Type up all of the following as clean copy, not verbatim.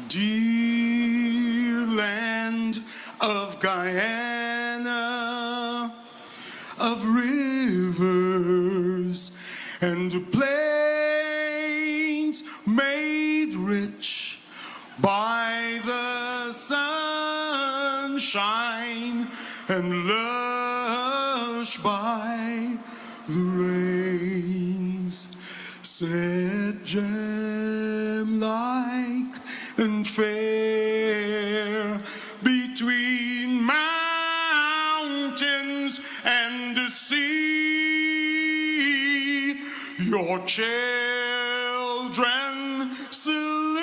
Dear land of Guyana, of rivers and plains made rich by the sunshine and lush by the rains, set gem-like and fair between mountains and the sea. Your children salute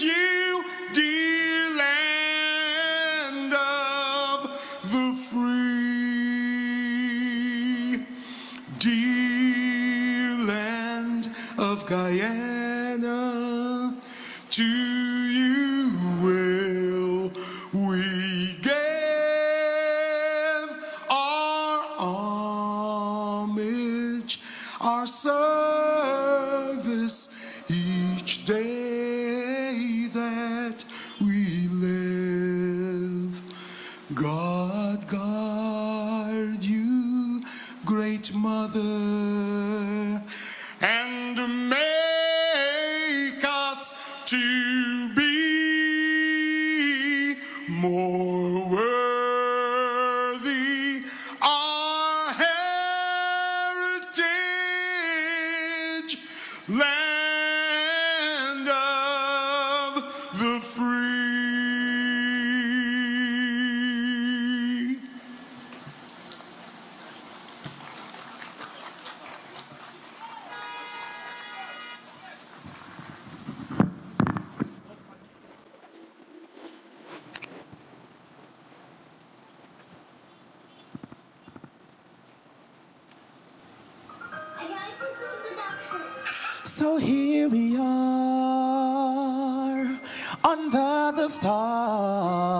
you, dear land of the free. Dear land of Guyana, to you will we give our homage, our service each day that we live. God guard you, great mother, and make us to be more worthy our heritage, land of the free. So here we are under the stars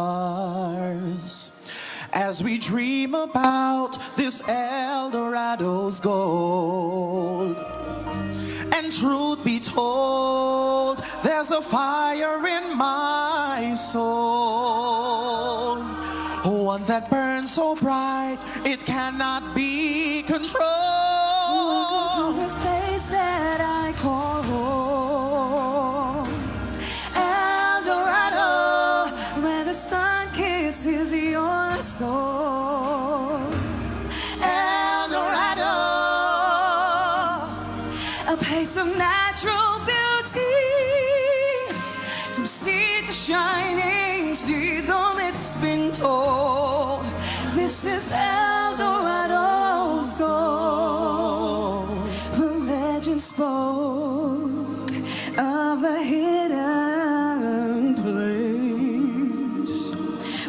as we dream about this El Dorado's gold. And truth be told, there's a fire in my soul, one that burns so bright it cannot be controlled. Welcome to this place that I call home, El Dorado, where the sun kisses your soul. El Dorado, a place of natural beauty, from sea to shining sea, though it's been told, this is El Dorado's gold. The legend spoke of a hidden place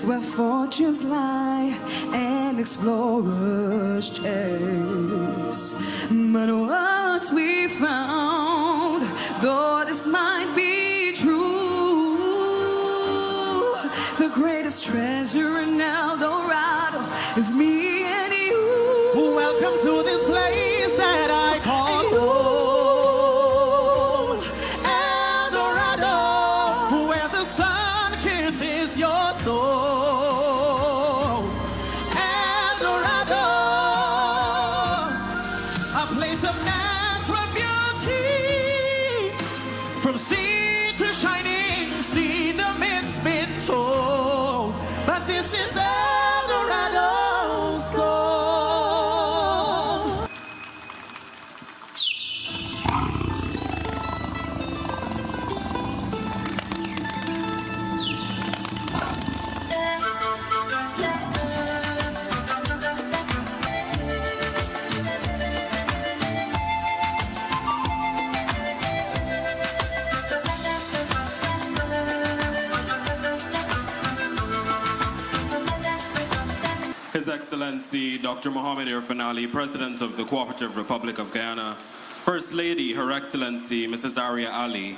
where fortunes lie and explorers chase. But what we found, though this might be true, the greatest treasure in El Dorado is me and you. Welcome to this place that I call home, El Dorado, where the sun kisses your soul. El Dorado, a place of natural beauty, from sea to shining sea, the myth's been told, but this is El Dorado's gold. His Excellency Dr. Mohamed Irfan Ali, President of the Cooperative Republic of Guyana, First Lady, Her Excellency Mrs. Aria Ali,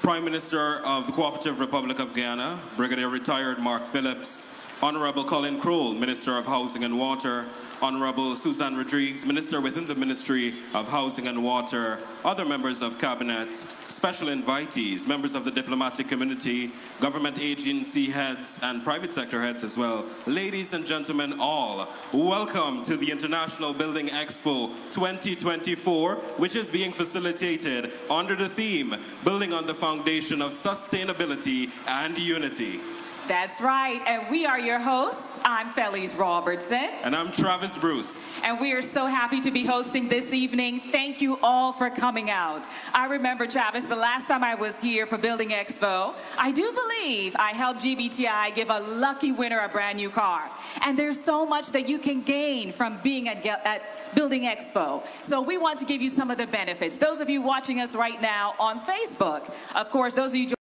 Prime Minister of the Cooperative Republic of Guyana, Brigadier Retired Mark Phillips, Honorable Colin Crowell, Minister of Housing and Water, Honorable Susan Rodriguez, Minister within the Ministry of Housing and Water, other members of Cabinet, special invitees, members of the diplomatic community, government agency heads, and private sector heads as well. Ladies and gentlemen all, welcome to the International Building Expo 2024, which is being facilitated under the theme, Building on the Foundation of Sustainability and Unity. That's right, and we are your hosts. I'm Felice Robertson. And I'm Travis Bruce. And we are so happy to be hosting this evening. Thank you all for coming out. I remember, Travis, the last time I was here for Building Expo, I do believe I helped GBTI give a lucky winner a brand new car. And there's so much that you can gain from being at Building Expo. So we want to give you some of the benefits. Those of you watching us right now on Facebook, of course, those of you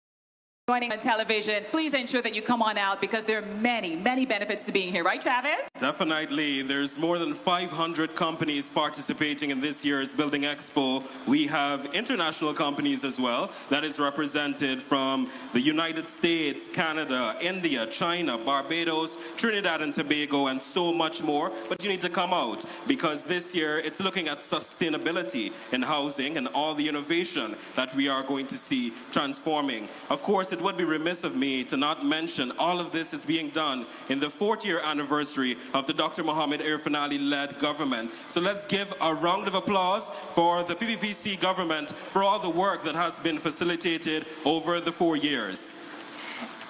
joining on television, please ensure that you come on out because there are many, many benefits to being here. Right, Travis? Definitely. There's more than 500 companies participating in this year's Building Expo. We have international companies as well that is represented from the United States, Canada, India, China, Barbados, Trinidad and Tobago, and so much more. But you need to come out because this year it's looking at sustainability in housing and all the innovation that we are going to see transforming. Of course, it would be remiss of me to not mention all of this is being done in the 4th year anniversary of the Dr. Mohamed Irfan-Ali-led government. So let's give a round of applause for the PPPC government for all the work that has been facilitated over the 4 years.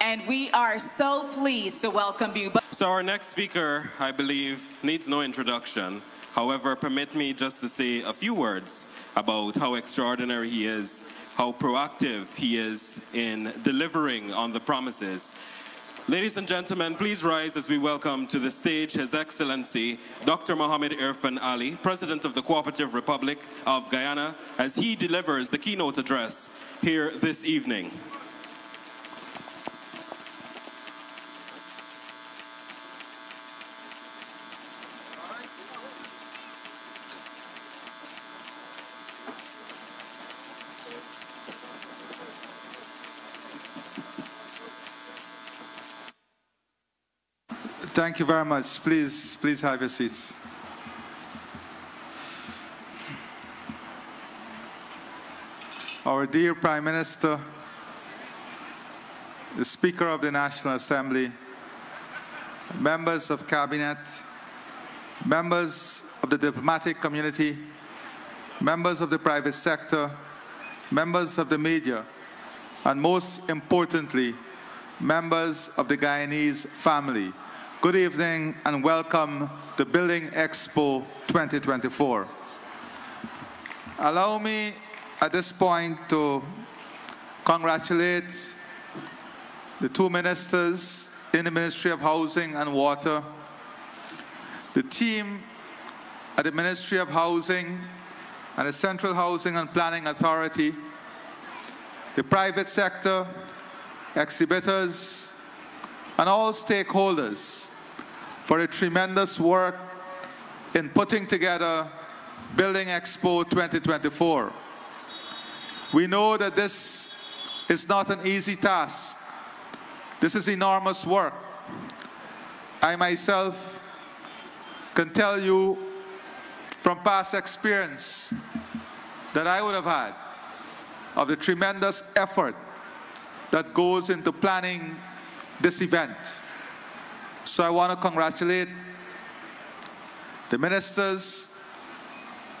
And we are so pleased to welcome you. So our next speaker, I believe, needs no introduction. However, permit me just to say a few words about how extraordinary he is, how proactive he is in delivering on the promises. Ladies and gentlemen, please rise as we welcome to the stage His Excellency Dr. Mohamed Irfan-Ali, President of the Cooperative Republic of Guyana, as he delivers the keynote address here this evening. Thank you very much. Please have your seats. Our dear Prime Minister, the Speaker of the National Assembly, members of Cabinet, members of the diplomatic community, members of the private sector, members of the media, and most importantly, members of the Guyanese family. Good evening and welcome to Building Expo 2024. Allow me at this point to congratulate the 2 ministers in the Ministry of Housing and Water, the team at the Ministry of Housing and the Central Housing and Planning Authority, the private sector, exhibitors, and all stakeholders for a tremendous work in putting together Building Expo 2024. We know that this is not an easy task. This is enormous work. I myself can tell you from past experience that I would have had of the tremendous effort that goes into planning this event. So I want to congratulate the ministers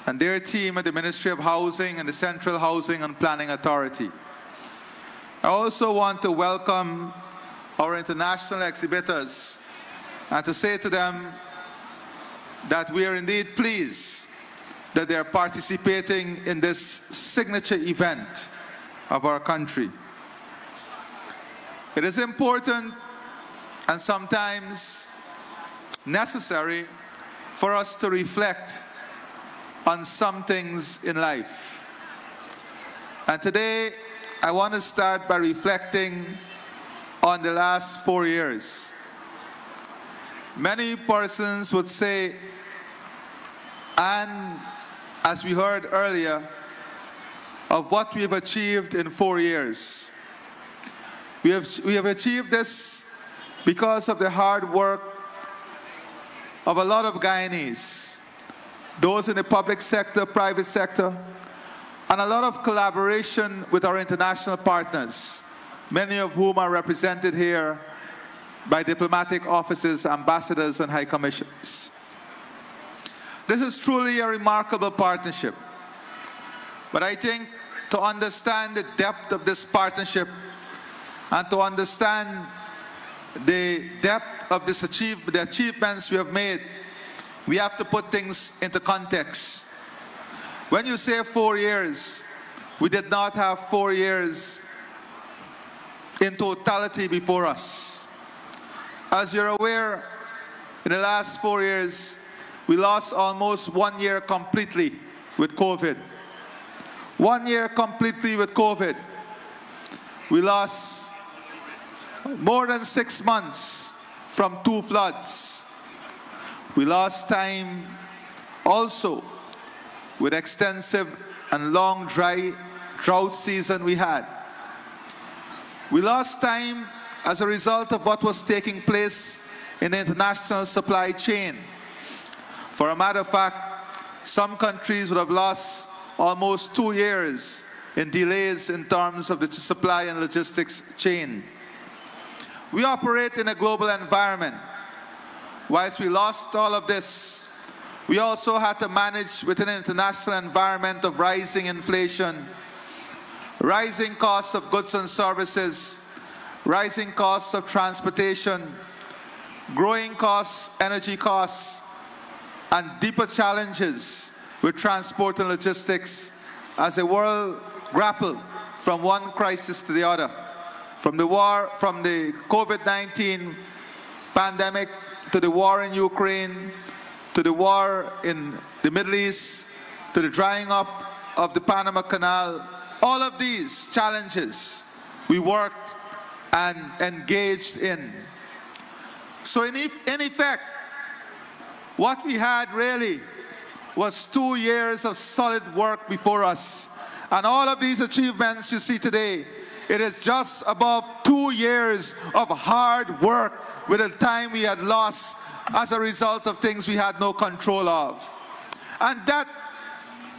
and their team at the Ministry of Housing and the Central Housing and Planning Authority. I also want to welcome our international exhibitors and to say to them that we are indeed pleased that they are participating in this signature event of our country. It is important and sometimes necessary for us to reflect on some things in life. And today, I want to start by reflecting on the last 4 years. Many persons would say, and as we heard earlier, of what we have achieved in 4 years. We have achieved this because of the hard work of a lot of Guyanese, those in the public sector, private sector, and a lot of collaboration with our international partners, many of whom are represented here by diplomatic offices, ambassadors, and high commissioners. This is truly a remarkable partnership. But I think to understand the depth of this partnership and to understand the depth of this the achievements we have made, we have to put things into context. When you say 4 years, we did not have 4 years in totality before us. As you're aware, in the last 4 years, we lost almost 1 year completely with COVID. 1 year completely with COVID. We lost more than 6 months from 2 floods. We lost time also with extensive and long drought season we had. We lost time as a result of what was taking place in the international supply chain. For a matter of fact, some countries would have lost almost 2 years in delays in terms of the supply and logistics chain. We operate in a global environment. Whilst we lost all of this, we also had to manage within an international environment of rising inflation, rising costs of goods and services, rising costs of transportation, growing costs, energy costs, and deeper challenges with transport and logistics as the world grappled from one crisis to the other, from the COVID-19 pandemic to the war in Ukraine, to the war in the Middle East, to the drying up of the Panama Canal. All of these challenges we worked and engaged in. So in effect, what we had really was 2 years of solid work before us. And all of these achievements you see today, it is just above 2 years of hard work with the time we had lost as a result of things we had no control of. And that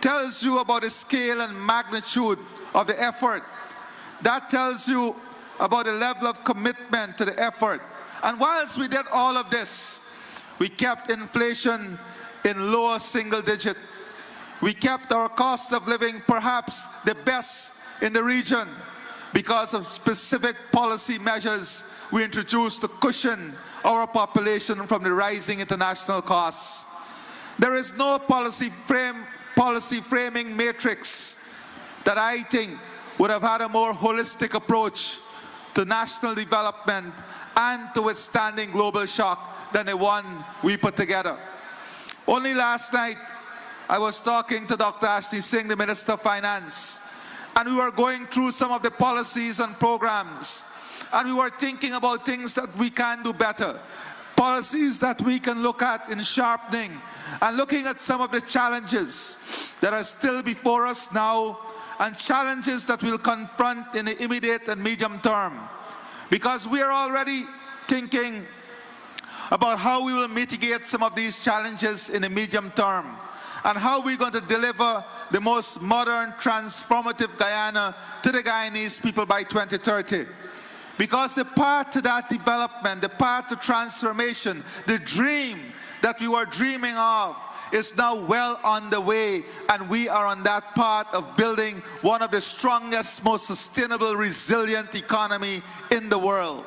tells you about the scale and magnitude of the effort. That tells you about the level of commitment to the effort. And whilst we did all of this, we kept inflation in lower single digit. We kept our cost of living perhaps the best in the region because of specific policy measures we introduced to cushion our population from the rising international costs. There is no policy framing matrix that I think would have had a more holistic approach to national development and to withstanding global shock than the one we put together. Only last night, I was talking to Dr. Ashley Singh, the Minister of Finance, and we were going through some of the policies and programs, and we were thinking about things that we can do better, policies that we can look at in sharpening, and looking at some of the challenges that are still before us now, and challenges that we'll confront in the immediate and medium term. Because we are already thinking about how we will mitigate some of these challenges in the medium term, and how we're going to deliver the most modern, transformative Guyana to the Guyanese people by 2030. Because the path to that development, the path to transformation, the dream that we were dreaming of is now well on the way, and we are on that path of building one of the strongest, most sustainable, resilient economy in the world.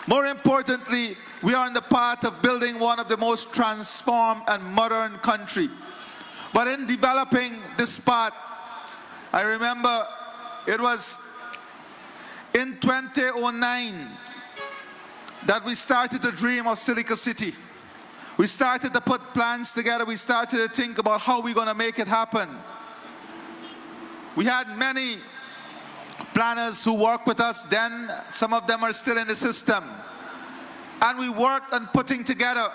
More importantly, we are on the path of building one of the most transformed and modern country. But in developing this path, I remember it was in 2009 that we started to dream of Silica City. We started to put plans together. We started to think about how we're going to make it happen. We had many planners who worked with us then. Some of them are still in the system. And we worked on putting together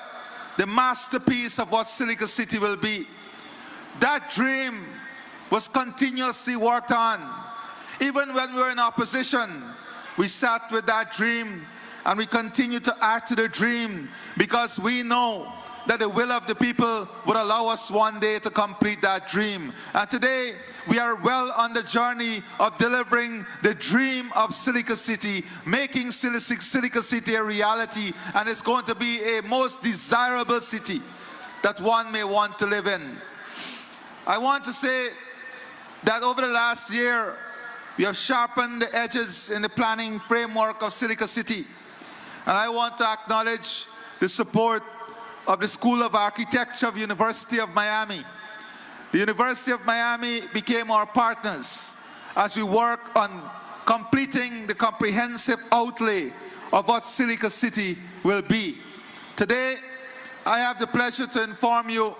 the masterpiece of what Silica City will be. That dream was continuously worked on. Even when we were in opposition, we sat with that dream and we continue to add to the dream because we know that the will of the people would allow us one day to complete that dream. And today, we are well on the journey of delivering the dream of Silica City, making Silica City a reality, and it's going to be a most desirable city that one may want to live in. I want to say that over the last year, we have sharpened the edges in the planning framework of Silica City. And I want to acknowledge the support of the School of Architecture of University of Miami. The University of Miami became our partners as we work on completing the comprehensive outlay of what Silica City will be. Today, I have the pleasure to inform you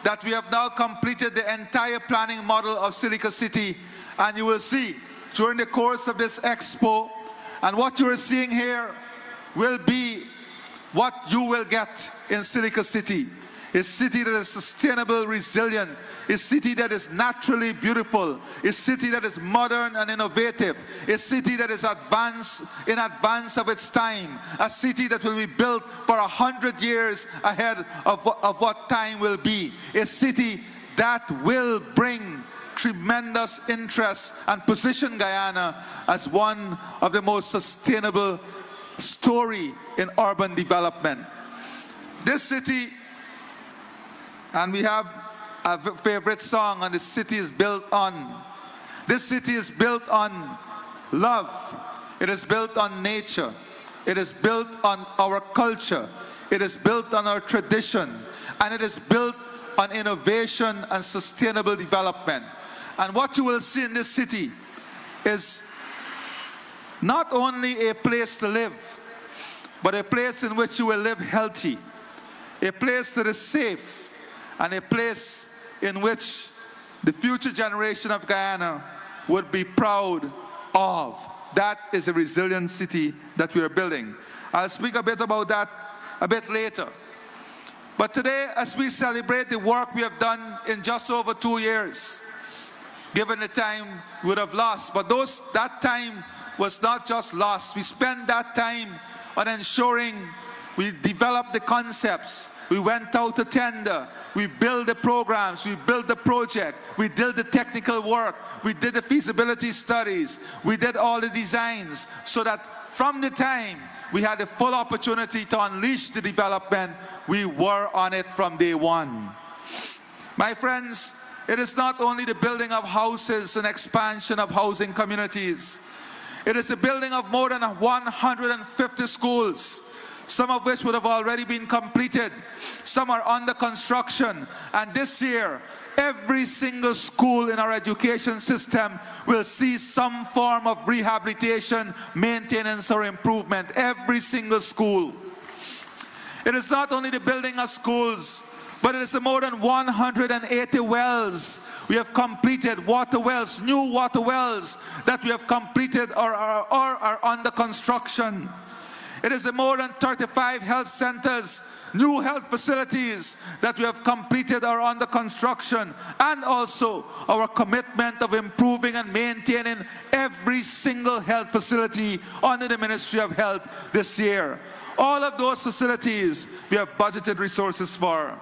that we have now completed the entire planning model of Silica City, and you will see during the course of this expo, and what you are seeing here will be what you will get in Silica City. A city that is sustainable, resilient, a city that is naturally beautiful, a city that is modern and innovative, a city that is in advance of its time, a city that will be built for 100 years ahead of what time will be, a city that will bring tremendous interest and position Guyana as one of the most sustainable story in urban development. This city, and we have a favorite song, and the city is built on. This city is built on love. It is built on nature. It is built on our culture. It is built on our tradition. And it is built on innovation and sustainable development. And what you will see in this city is not only a place to live, but a place in which you will live healthy, a place that is safe, and a place in which the future generation of Guyana would be proud of. That is a resilient city that we are building. I'll speak a bit about that a bit later. But today, as we celebrate the work we have done in just over 2 years, given the time we would have lost, but that time was not just lost. We spent that time on ensuring we developed the concepts. We went out to tender. We built the programs. We built the project. We did the technical work. We did the feasibility studies. We did all the designs so that from the time we had the full opportunity to unleash the development, we were on it from day one. My friends, it is not only the building of houses and expansion of housing communities. It is the building of more than 150 schools, some of which would have already been completed. Some are under construction. And this year, every single school in our education system will see some form of rehabilitation, maintenance, or improvement. Every single school. It is not only the building of schools, but it is the more than 180 wells we have completed, water wells, new water wells that we have completed or are under construction. It is the more than 35 health centers, new health facilities that we have completed or under construction, and also our commitment of improving and maintaining every single health facility under the Ministry of Health this year. All of those facilities we have budgeted resources for.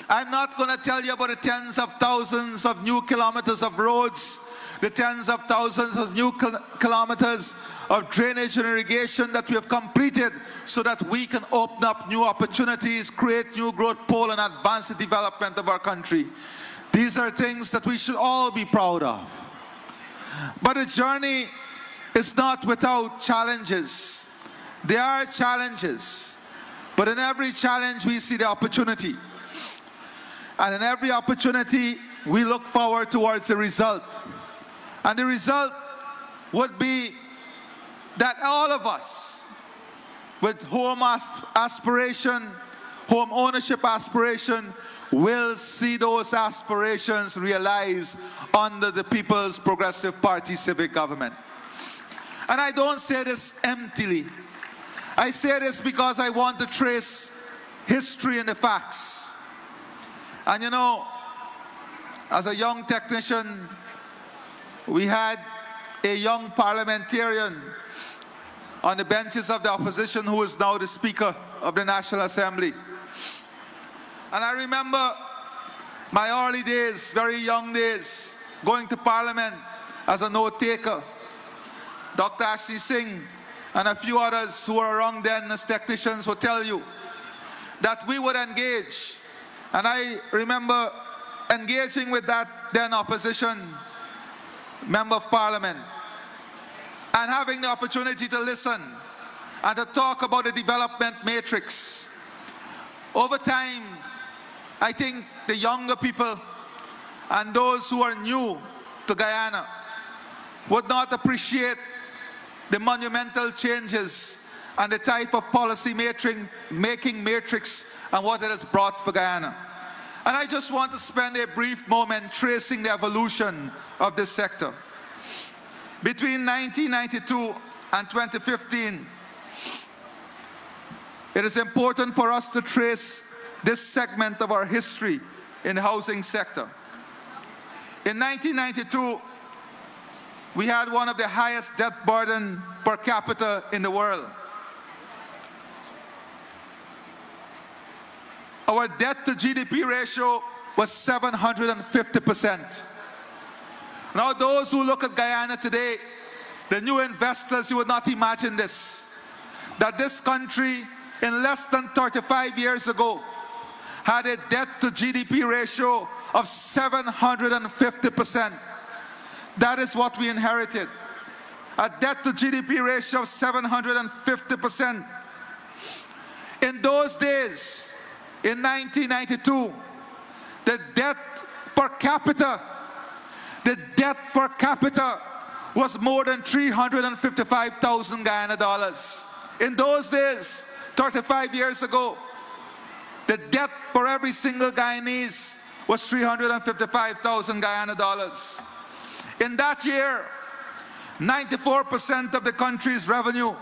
I'm not going to tell you about the tens of thousands of new kilometers of roads, the tens of thousands of new kilometers of drainage and irrigation that we have completed so that we can open up new opportunities, create new growth pole, and advance the development of our country. These are things that we should all be proud of. But the journey is not without challenges. There are challenges, but in every challenge we see the opportunity. And in every opportunity, we look forward towards the result. And the result would be that all of us with home aspiration, home ownership aspiration, will see those aspirations realized under the People's Progressive Party civic government. And I don't say this emptily. I say this because I want to trace history and the facts. And you know, as a young technician, we had a young parliamentarian on the benches of the opposition, who is now the Speaker of the National Assembly. And I remember my early days, very young days, going to Parliament as a note-taker. Dr. Ashley Singh and a few others who were around then as technicians would tell you that we would engage. And I remember engaging with that then opposition member of Parliament and having the opportunity to listen and to talk about the development matrix. Over time, I think the younger people and those who are new to Guyana would not appreciate the monumental changes and the type of policy making matrix and what it has brought for Guyana. And I just want to spend a brief moment tracing the evolution of this sector. Between 1992 and 2015, it is important for us to trace this segment of our history in the housing sector. In 1992, we had one of the highest debt burden per capita in the world. Our debt to GDP ratio was 750%. Now those who look at Guyana today, the new investors, you would not imagine this, that this country in less than 35 years ago had a debt to GDP ratio of 750%. That is what we inherited. A debt to GDP ratio of 750%. In those days, in 1992, the debt per capita was more than 355,000 Guyana dollars. In those days, 35 years ago, the debt for every single Guyanese was 355,000 Guyana dollars. In that year, 94% of the country's revenue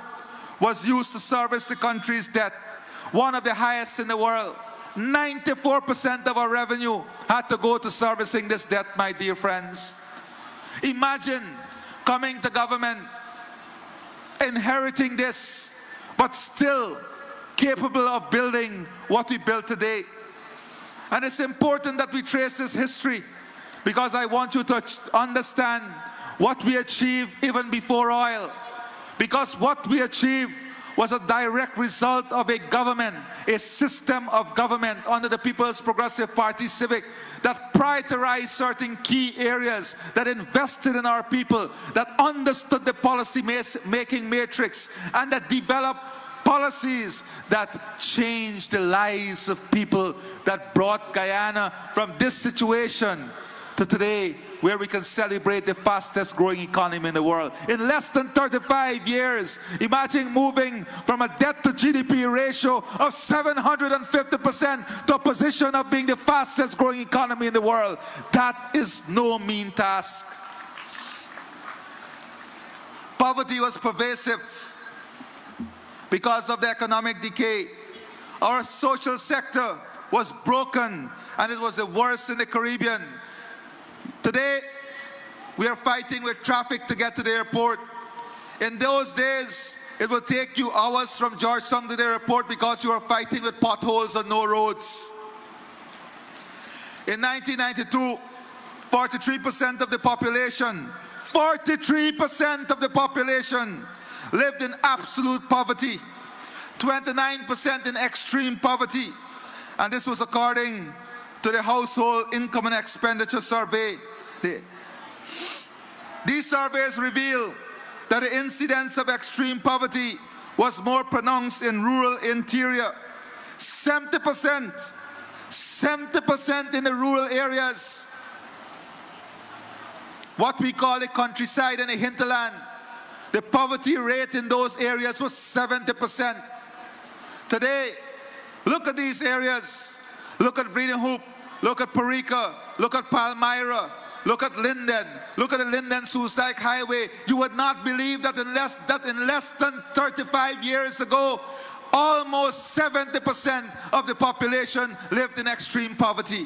was used to service the country's debt, one of the highest in the world. 94% of our revenue had to go to servicing this debt, my dear friends. Imagine coming to government, inheriting this, but still capable of building what we built today. And it's important that we trace this history, because I want you to understand what we achieved even before oil. Because what we achieved was a direct result of a government, a system of government under the People's Progressive Party Civic that prioritized certain key areas, that invested in our people, that understood the policy making matrix, and that developed policies that changed the lives of people, that brought Guyana from this situation to today, where we can celebrate the fastest growing economy in the world. In less than 35 years, imagine moving from a debt to GDP ratio of 750% to a position of being the fastest growing economy in the world. That is no mean task. Poverty was pervasive because of the economic decay. Our social sector was broken, and it was the worst in the Caribbean. Today, we are fighting with traffic to get to the airport. In those days, it would take you hours from Georgetown to the airport because you were fighting with potholes and no roads. In 1992, 43% of the population, 43% of the population lived in absolute poverty, 29% in extreme poverty. And this was according to the Household Income and Expenditure Survey. These surveys reveal that the incidence of extreme poverty was more pronounced in rural interior. 70% in the rural areas. What we call the countryside and the hinterland. The poverty rate in those areas was 70%. Today, look at these areas. Look at Vredenhoek, look at Parika, look at Palmyra, look at Linden, look at the Linden-Soestdijk Highway. You would not believe that in less than 35 years ago, almost 70% of the population lived in extreme poverty.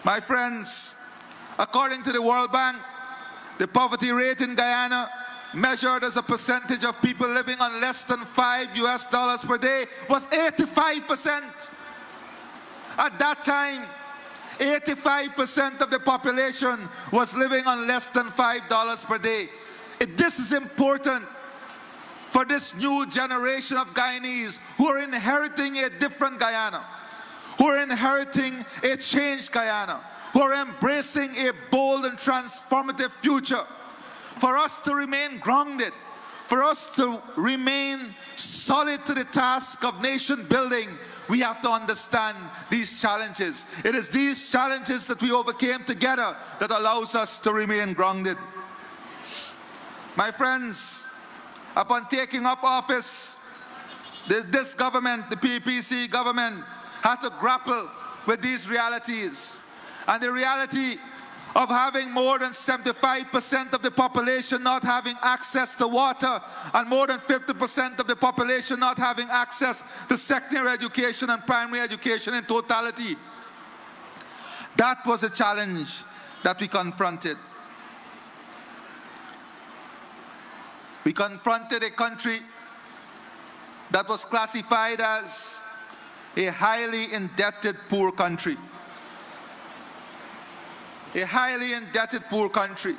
My friends, according to the World Bank, the poverty rate in Guyana measured as a percentage of people living on less than $5 per day, was 85%. At that time, 85% of the population was living on less than $5 per day. This is important for this new generation of Guyanese who are inheriting a different Guyana, who are inheriting a changed Guyana, who are embracing a bold and transformative future. For us to remain grounded, for us to remain solid to the task of nation building, we have to understand these challenges. It is these challenges that we overcame together that allows us to remain grounded. My friends, upon taking up office, this government, the PPC government, had to grapple with these realities. And the reality of having more than 75% of the population not having access to water and more than 50% of the population not having access to secondary education and primary education in totality. That was a challenge that we confronted. We confronted a country that was classified as a highly indebted poor country. A highly indebted poor country.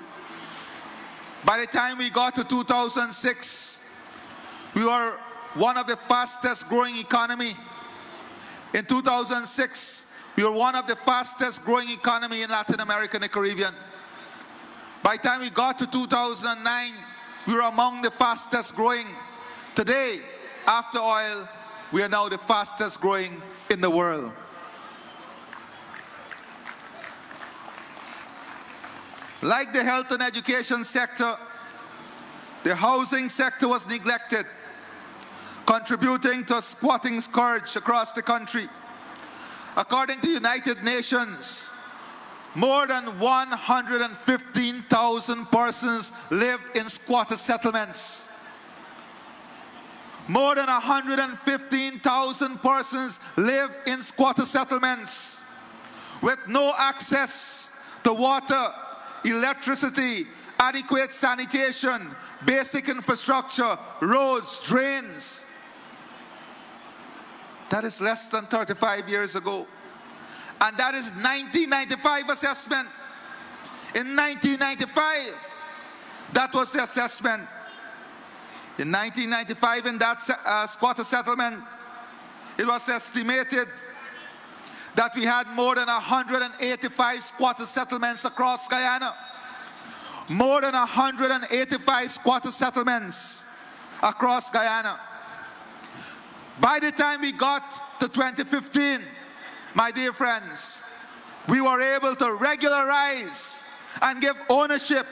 By the time we got to 2006, we were one of the fastest growing economy. In 2006, we were one of the fastest growing economy in Latin America and the Caribbean. By the time we got to 2009, we were among the fastest growing. Today, after oil, we are now the fastest growing in the world. Like the health and education sector, the housing sector was neglected, contributing to a squatting scourge across the country. According to the United Nations, more than 115,000 persons live in squatter settlements. More than 115,000 persons live in squatter settlements with no access to water, electricity, adequate sanitation, basic infrastructure, roads, drains. That is less than 35 years ago. And that is 1995 assessment. In 1995, that was the assessment. In 1995, in that squatter settlement, it was estimated that we had more than 185 squatter settlements across Guyana. More than 185 squatter settlements across Guyana. By the time we got to 2015, my dear friends, we were able to regularize and give ownership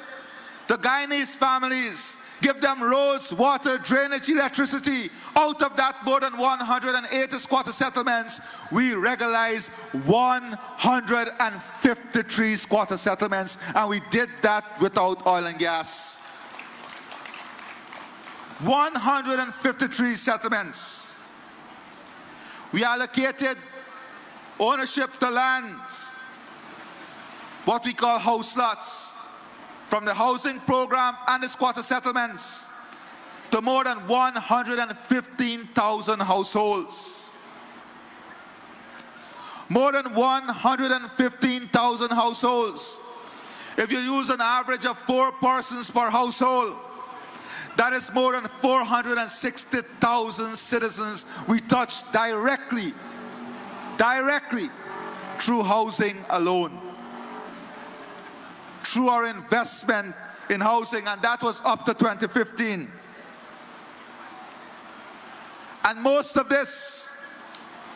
to Guyanese families, give them roads, water, drainage, electricity. Out of that more than 180 squatter settlements, we regularized 153 squatter settlements, and we did that without oil and gas. 153 settlements. We allocated ownership to lands, what we call house lots, from the housing program and the squatter settlements to more than 115,000 households. More than 115,000 households. If you use an average of 4 persons per household, that is more than 460,000 citizens we touched directly through housing alone, through our investment in housing, and that was up to 2015. And most of this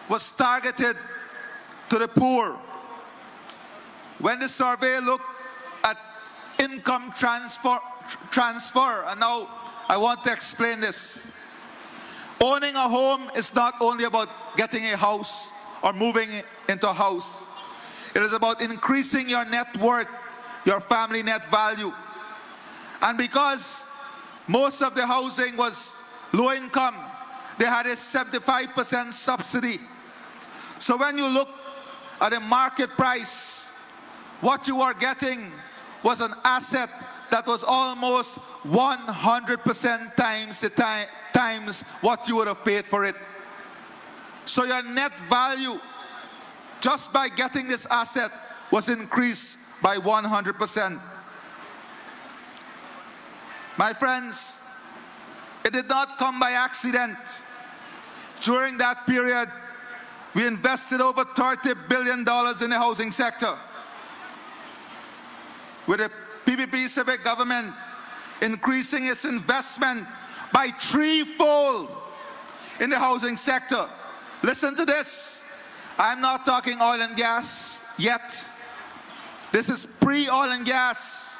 was targeted to the poor. When the survey looked at income transfer, and now I want to explain this. Owning a home is not only about getting a house or moving into a house. It is about increasing your net worth, your family net value. And because most of the housing was low income, they had a 75% subsidy. So when you look at the market price, what you are getting was an asset that was almost 100% times what you would have paid for it. So your net value, just by getting this asset, was increased by 100%. My friends, it did not come by accident. During that period, we invested over $30 billion in the housing sector, with the PPP civic government increasing its investment by threefold in the housing sector. Listen to this. I'm not talking oil and gas yet. This is pre-oil and gas.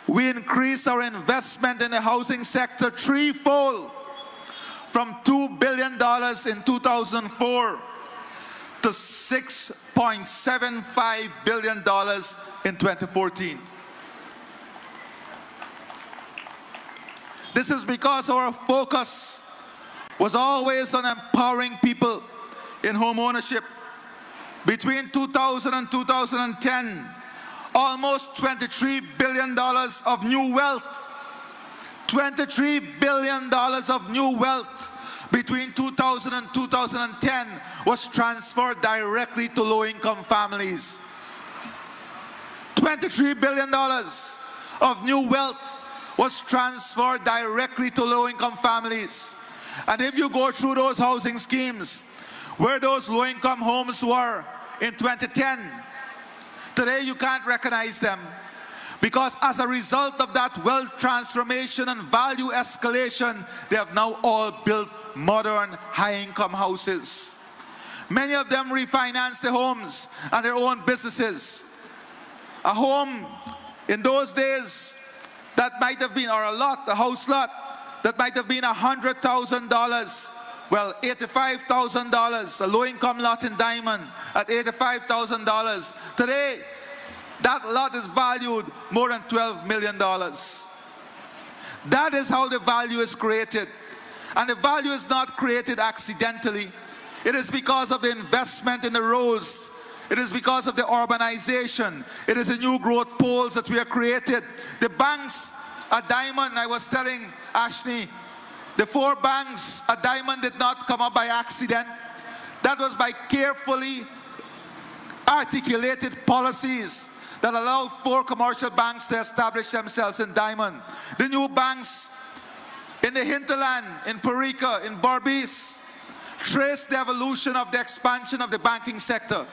We increased our investment in the housing sector threefold, from $2 billion in 2004 to $6.75 billion in 2014. This is because our focus was always on empowering people in home ownership. Between 2000 and 2010, almost $23 billion of new wealth. $23 billion of new wealth between 2000 and 2010 was transferred directly to low-income families. $23 billion of new wealth was transferred directly to low-income families. And if you go through those housing schemes, where those low-income homes were in 2010, today you can't recognize them, because as a result of that wealth transformation and value escalation, they have now all built modern high-income houses. Many of them refinanced their homes and their own businesses. A home in those days that might have been, or a lot, a house lot, that might have been $100,000. Well, $85,000, a low-income lot in Diamond at $85,000. Today, that lot is valued more than $12 million. That is how the value is created. And the value is not created accidentally. It is because of the investment in the roads. It is because of the urbanization. It is the new growth poles that we have created. The banks at Diamond, I was telling Ashley, the 4 banks at Diamond did not come up by accident. That was by carefully articulated policies that allowed 4 commercial banks to establish themselves in Diamond. The new banks in the hinterland, in Parika, in Berbice, trace the evolution of the expansion of the banking sector.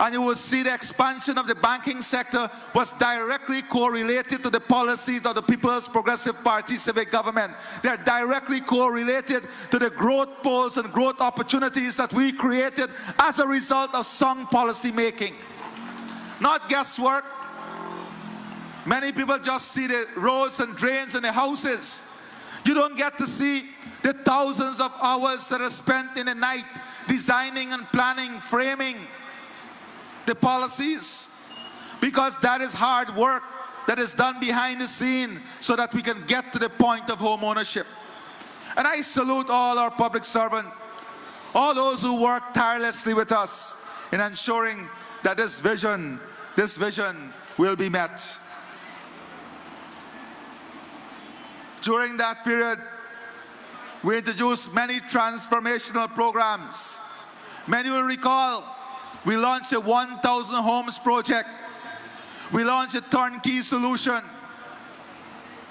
And you will see the expansion of the banking sector was directly correlated to the policies of the People's Progressive Party civic government. They are directly correlated to the growth poles and growth opportunities that we created as a result of sound policy making. Not guesswork. Many people just see the roads and drains and the houses. You don't get to see the thousands of hours that are spent in the night designing and planning, framing the policies, because that is hard work that is done behind the scene so that we can get to the point of home ownership. And I salute all our public servants, all those who work tirelessly with us in ensuring that this vision will be met. During that period, we introduced many transformational programs. Many will recall we launched a 1,000 homes project. We launched a turnkey solution.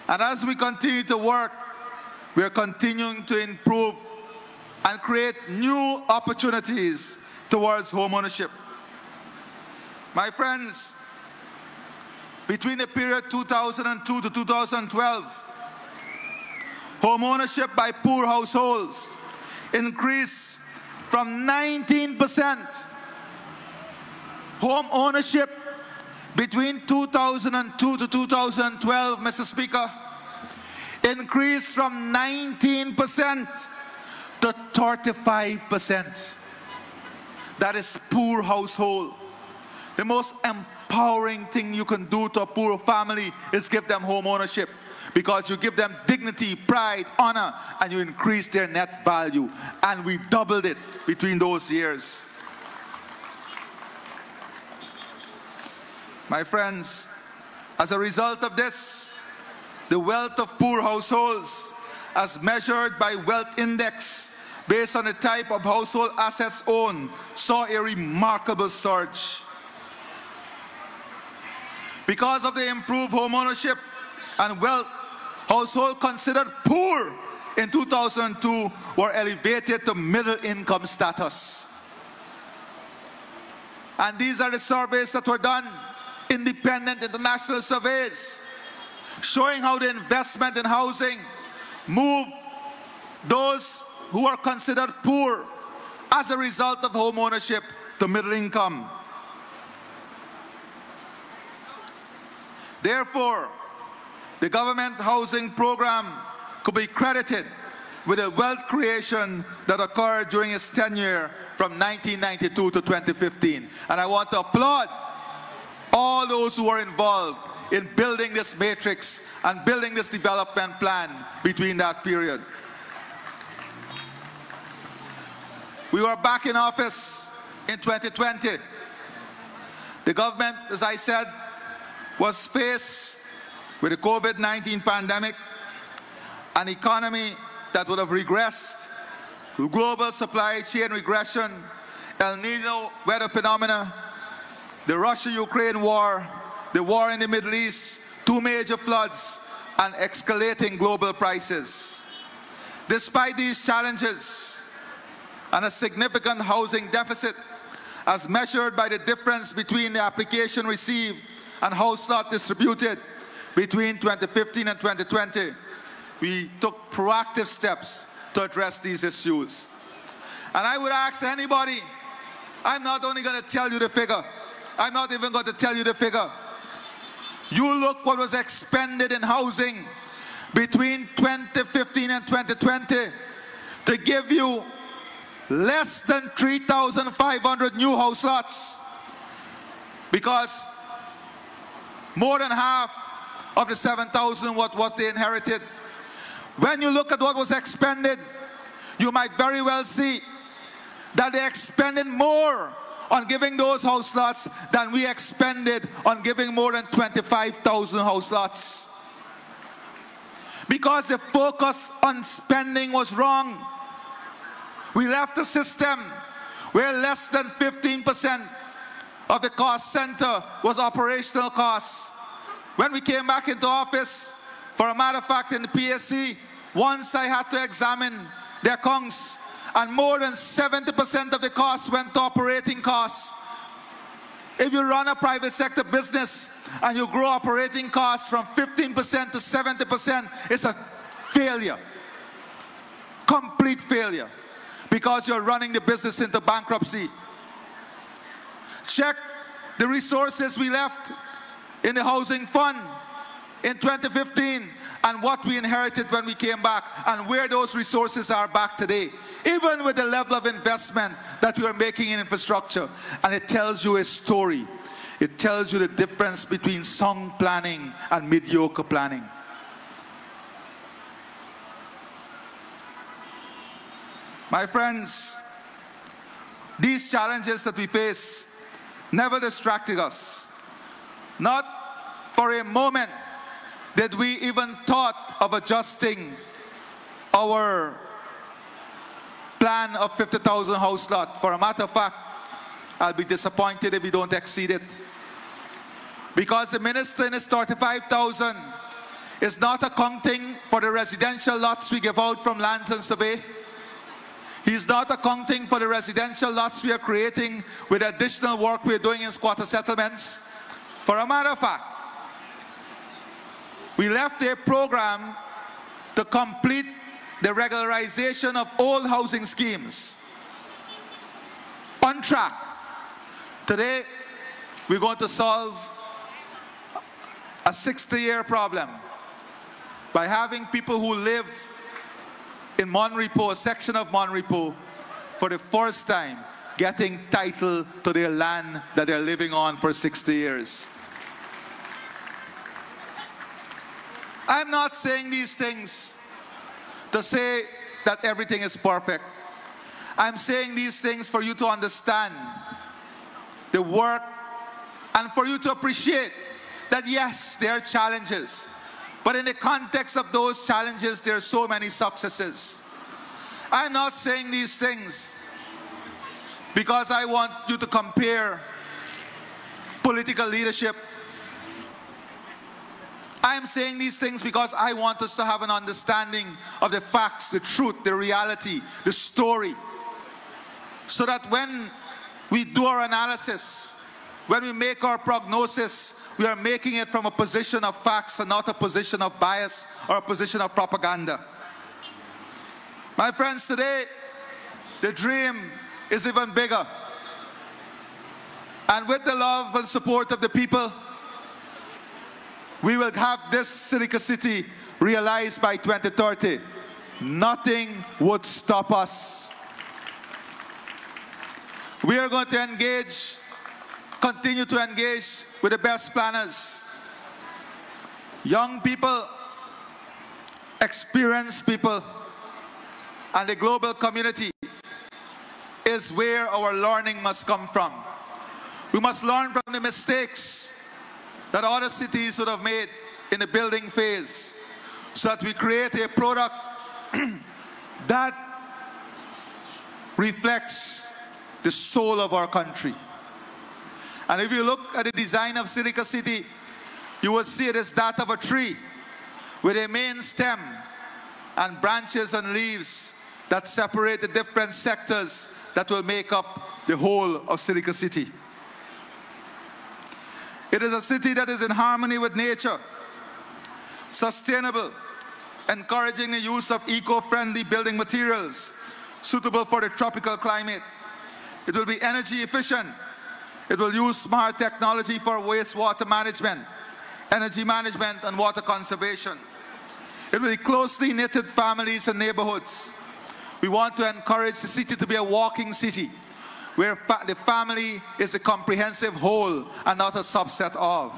And as we continue to work, we are continuing to improve and create new opportunities towards home ownership. My friends, between the period 2002 to 2012, home ownership by poor households increased from 19%. Home ownership between 2002 to 2012, Mr. Speaker, increased from 19% to 35%. That is poor household. The most empowering thing you can do to a poor family is give them home ownership, because you give them dignity, pride, honor, and you increase their net value. And we doubled it between those years. My friends, as a result of this, the wealth of poor households, as measured by Wealth Index, based on the type of household assets owned, saw a remarkable surge. Because of the improved home ownership and wealth, households considered poor in 2002 were elevated to middle income status. And these are the surveys that were done, independent international surveys, showing how the investment in housing moved those who are considered poor as a result of home ownership to middle income. Therefore, the government housing program could be credited with the wealth creation that occurred during its tenure from 1992 to 2015. And I want to applaud all those who were involved in building this matrix and building this development plan between that period. We were back in office in 2020. The government, as I said, was faced with the COVID-19 pandemic, an economy that would have regressed, global supply chain regression, El Nino weather phenomena, the Russia-Ukraine war, the war in the Middle East, 2 major floods, and escalating global prices. Despite these challenges and a significant housing deficit, as measured by the difference between the application received and house lot distributed between 2015 and 2020, we took proactive steps to address these issues. And I would ask anybody, I'm not only going to tell you the figure, I'm not even going to tell you the figure. You look what was expended in housing between 2015 and 2020 to give you less than 3,500 new house lots, because more than half of the 7,000 what they inherited. When you look at what was expended, you might very well see that they expended more on giving those house lots than we expended on giving more than 25,000 house lots. Because the focus on spending was wrong. We left a system where less than 15% of the cost center was operational costs. When we came back into office, for a matter of fact, in the PSC, once I had to examine the accounts, and more than 70% of the costs went to operating costs. If you run a private sector business and you grow operating costs from 15% to 70%, it's a failure. Complete failure. Because you're running the business into bankruptcy. Check the resources we left in the housing fund in 2015 and what we inherited when we came back, and where those resources are back today, even with the level of investment that we are making in infrastructure. And it tells you a story. It tells you the difference between sound planning and mediocre planning. My friends, these challenges that we face never distracted us. Not for a moment did we even thought of adjusting our plan of 50,000 house lot. For a matter of fact, I'll be disappointed if we don't exceed it. Because the minister in his 35,000 is not accounting for the residential lots we give out from Lands and Survey. He's not accounting for the residential lots we are creating with additional work we're doing in squatter settlements. For a matter of fact, we left a program to complete the regularization of old housing schemes. On track. Today, we're going to solve a 60-year problem by having people who live in Monrepo, a section of Monrepo, for the first time, getting title to their land that they're living on for 60 years. I'm not saying these things to say that everything is perfect. I'm saying these things for you to understand the work and for you to appreciate that yes, there are challenges, But in the context of those challenges, there are so many successes. I'm not saying these things because I want you to compare political leadership. I'm saying these things because I want us to have an understanding of the facts, the truth, the reality, the story, so that when we do our analysis, when we make our prognosis, we are making it from a position of facts and not a position of bias or a position of propaganda. My friends, today, the dream is even bigger. And with the love and support of the people, we will have this Silica City realized by 2030. Nothing would stop us. We are going to engage, continue to engage with the best planners. Young people, experienced people, and the global community is where our learning must come from. We must learn from the mistakes that other cities would have made in the building phase, so that we create a product that reflects the soul of our country. And if you look at the design of Silica City, you will see it is that of a tree with a main stem and branches and leaves that separate the different sectors that will make up the whole of Silica City. It is a city that is in harmony with nature, sustainable, encouraging the use of eco-friendly building materials suitable for the tropical climate. It will be energy efficient. It will use smart technology for wastewater management, energy management, and water conservation. It will be closely knitted families and neighborhoods. We want to encourage the city to be a walking city, where the family is a comprehensive whole and not a subset of.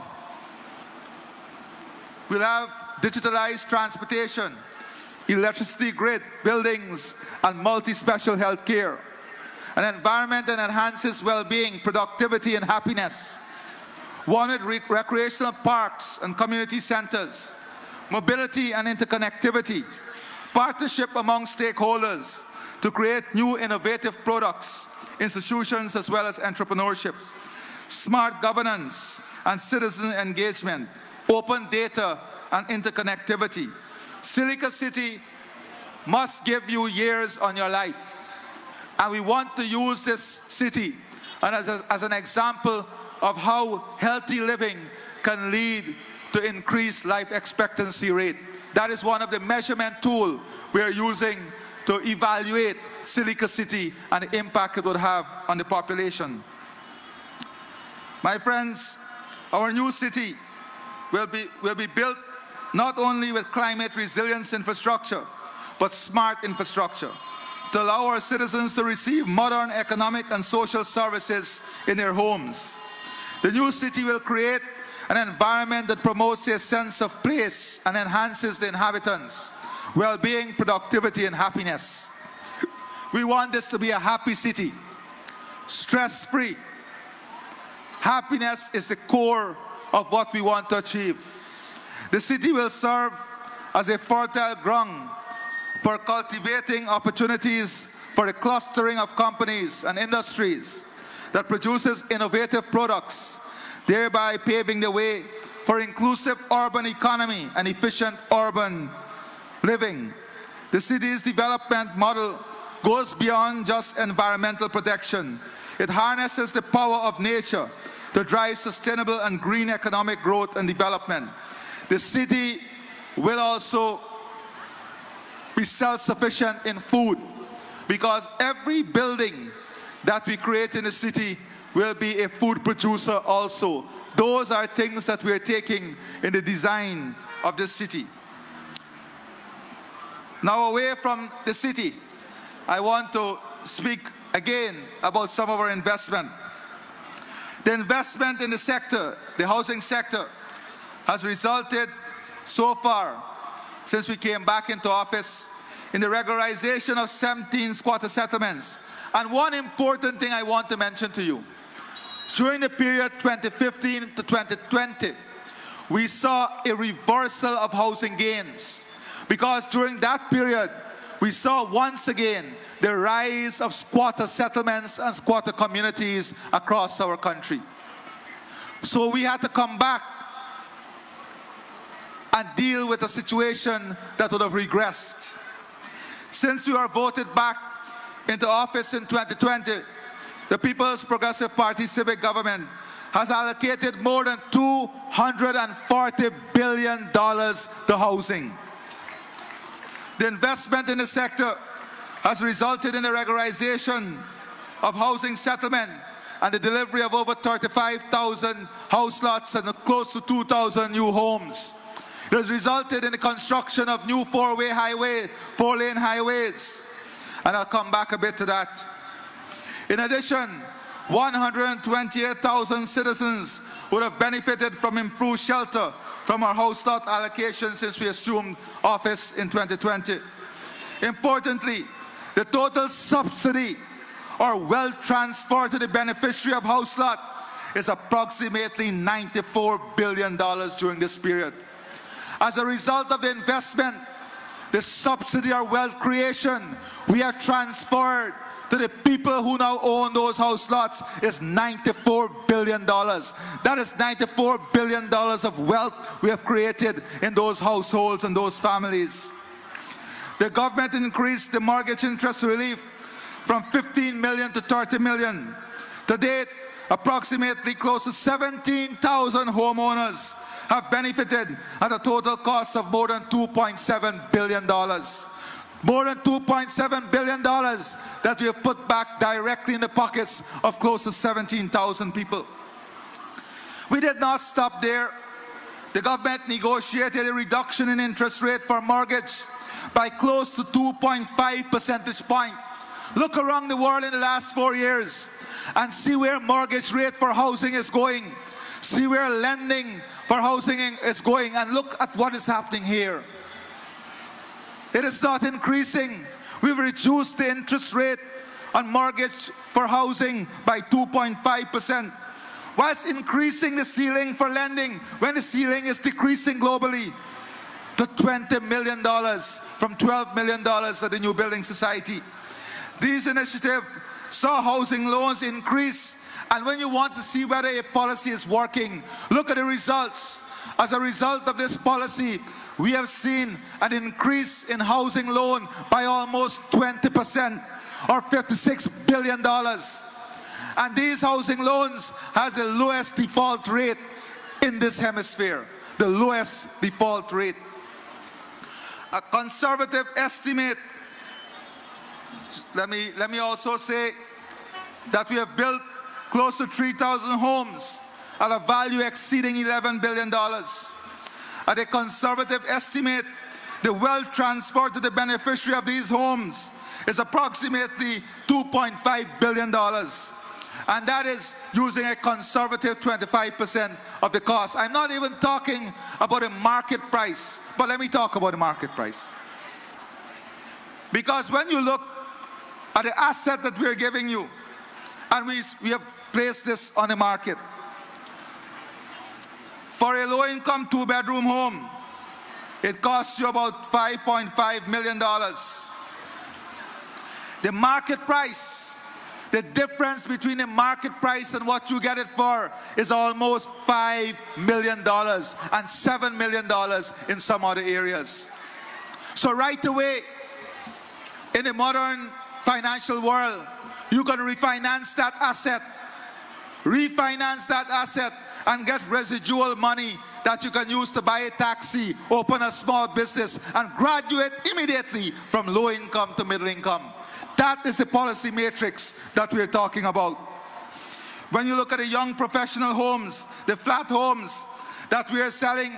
We'll have digitalized transportation, electricity grid, buildings, and multi-special health care. An environment that enhances well-being, productivity, and happiness. One with recreational parks and community centers, mobility and interconnectivity, partnership among stakeholders to create new innovative products, institutions, as well as entrepreneurship, smart governance and citizen engagement, open data and interconnectivity. Silica City must give you years on your life. And we want to use this city as an example of how healthy living can lead to increased life expectancy rate. That is one of the measurement tools we are using to evaluate Silica City and the impact it would have on the population. My friends, our new city will be built not only with climate resilience infrastructure, but smart infrastructure, to allow our citizens to receive modern economic and social services in their homes. The new city will create an environment that promotes a sense of place and enhances the inhabitants' well-being, productivity, and happiness. We want this to be a happy city, stress-free. Happiness is the core of what we want to achieve. The city will serve as a fertile ground for cultivating opportunities for the clustering of companies and industries that produces innovative products, thereby paving the way for inclusive urban economy and efficient urban living. The city's development model goes beyond just environmental protection. It harnesses the power of nature to drive sustainable and green economic growth and development. The city will also be self-sufficient in food, because every building that we create in the city will be a food producer also. Those are things that we are taking in the design of this city. Now, away from the city, I want to speak again about some of our investment. The investment in the sector, the housing sector, has resulted so far, since we came back into office, in the regularization of 17 squatter settlements. And one important thing I want to mention to you, during the period 2015 to 2020, we saw a reversal of housing gains. Because during that period, we saw once again the rise of squatter settlements and squatter communities across our country. So we had to come back and deal with a situation that would have regressed. Since we were voted back into office in 2020, the People's Progressive Party civic government has allocated more than $240 billion to housing. The investment in the sector has resulted in the regularization of housing settlement and the delivery of over 35,000 house lots and close to 2,000 new homes. It has resulted in the construction of new four-lane highways, and I'll come back a bit to that. In addition, 128,000 citizens would have benefited from improved shelter from our house lot allocation since we assumed office in 2020. Importantly, the total subsidy or wealth transfer to the beneficiary of house lot is approximately $94 billion during this period. As a result of the investment, the subsidy or wealth creation we have transferred to the people who now own those house lots is $94 billion. That is $94 billion of wealth we have created in those households and those families. The government increased the mortgage interest relief from 15 million to 30 million. To date, approximately close to 17,000 homeowners have benefited at a total cost of more than $2.7 billion. More than $2.7 billion that we have put back directly in the pockets of close to 17,000 people. We did not stop there. The government negotiated a reduction in interest rate for mortgage by close to 2.5 percentage points. Look around the world in the last 4 years and see where mortgage rate for housing is going. See where lending for housing is going, and look at what is happening here. It is not increasing. We've reduced the interest rate on mortgage for housing by 2.5%, whilst increasing the ceiling for lending when the ceiling is decreasing globally to $20 million from $12 million at the New Building Society. These initiatives saw housing loans increase, and when you want to see whether a policy is working, look at the results. As a result of this policy, we have seen an increase in housing loan by almost 20% or $56 billion. And these housing loans has the lowest default rate in this hemisphere, the lowest default rate. A conservative estimate, let me also say that we have built close to 3,000 homes at a value exceeding $11 billion. At a conservative estimate, the wealth transfer to the beneficiary of these homes is approximately $2.5 billion. And that is using a conservative 25% of the cost. I'm not even talking about a market price, but let me talk about the market price. Because when you look at the asset that we're giving you, and we have placed this on the market, for a low-income two-bedroom home, it costs you about $5.5 million. The market price, the difference between the market price and what you get it for is almost $5 million and $7 million in some other areas. So right away, in the modern financial world, you can refinance that asset, and get residual money that you can use to buy a taxi, open a small business, and graduate immediately from low income to middle income. That is the policy matrix that we're talking about. When you look at the young professional homes, the flat homes that we are selling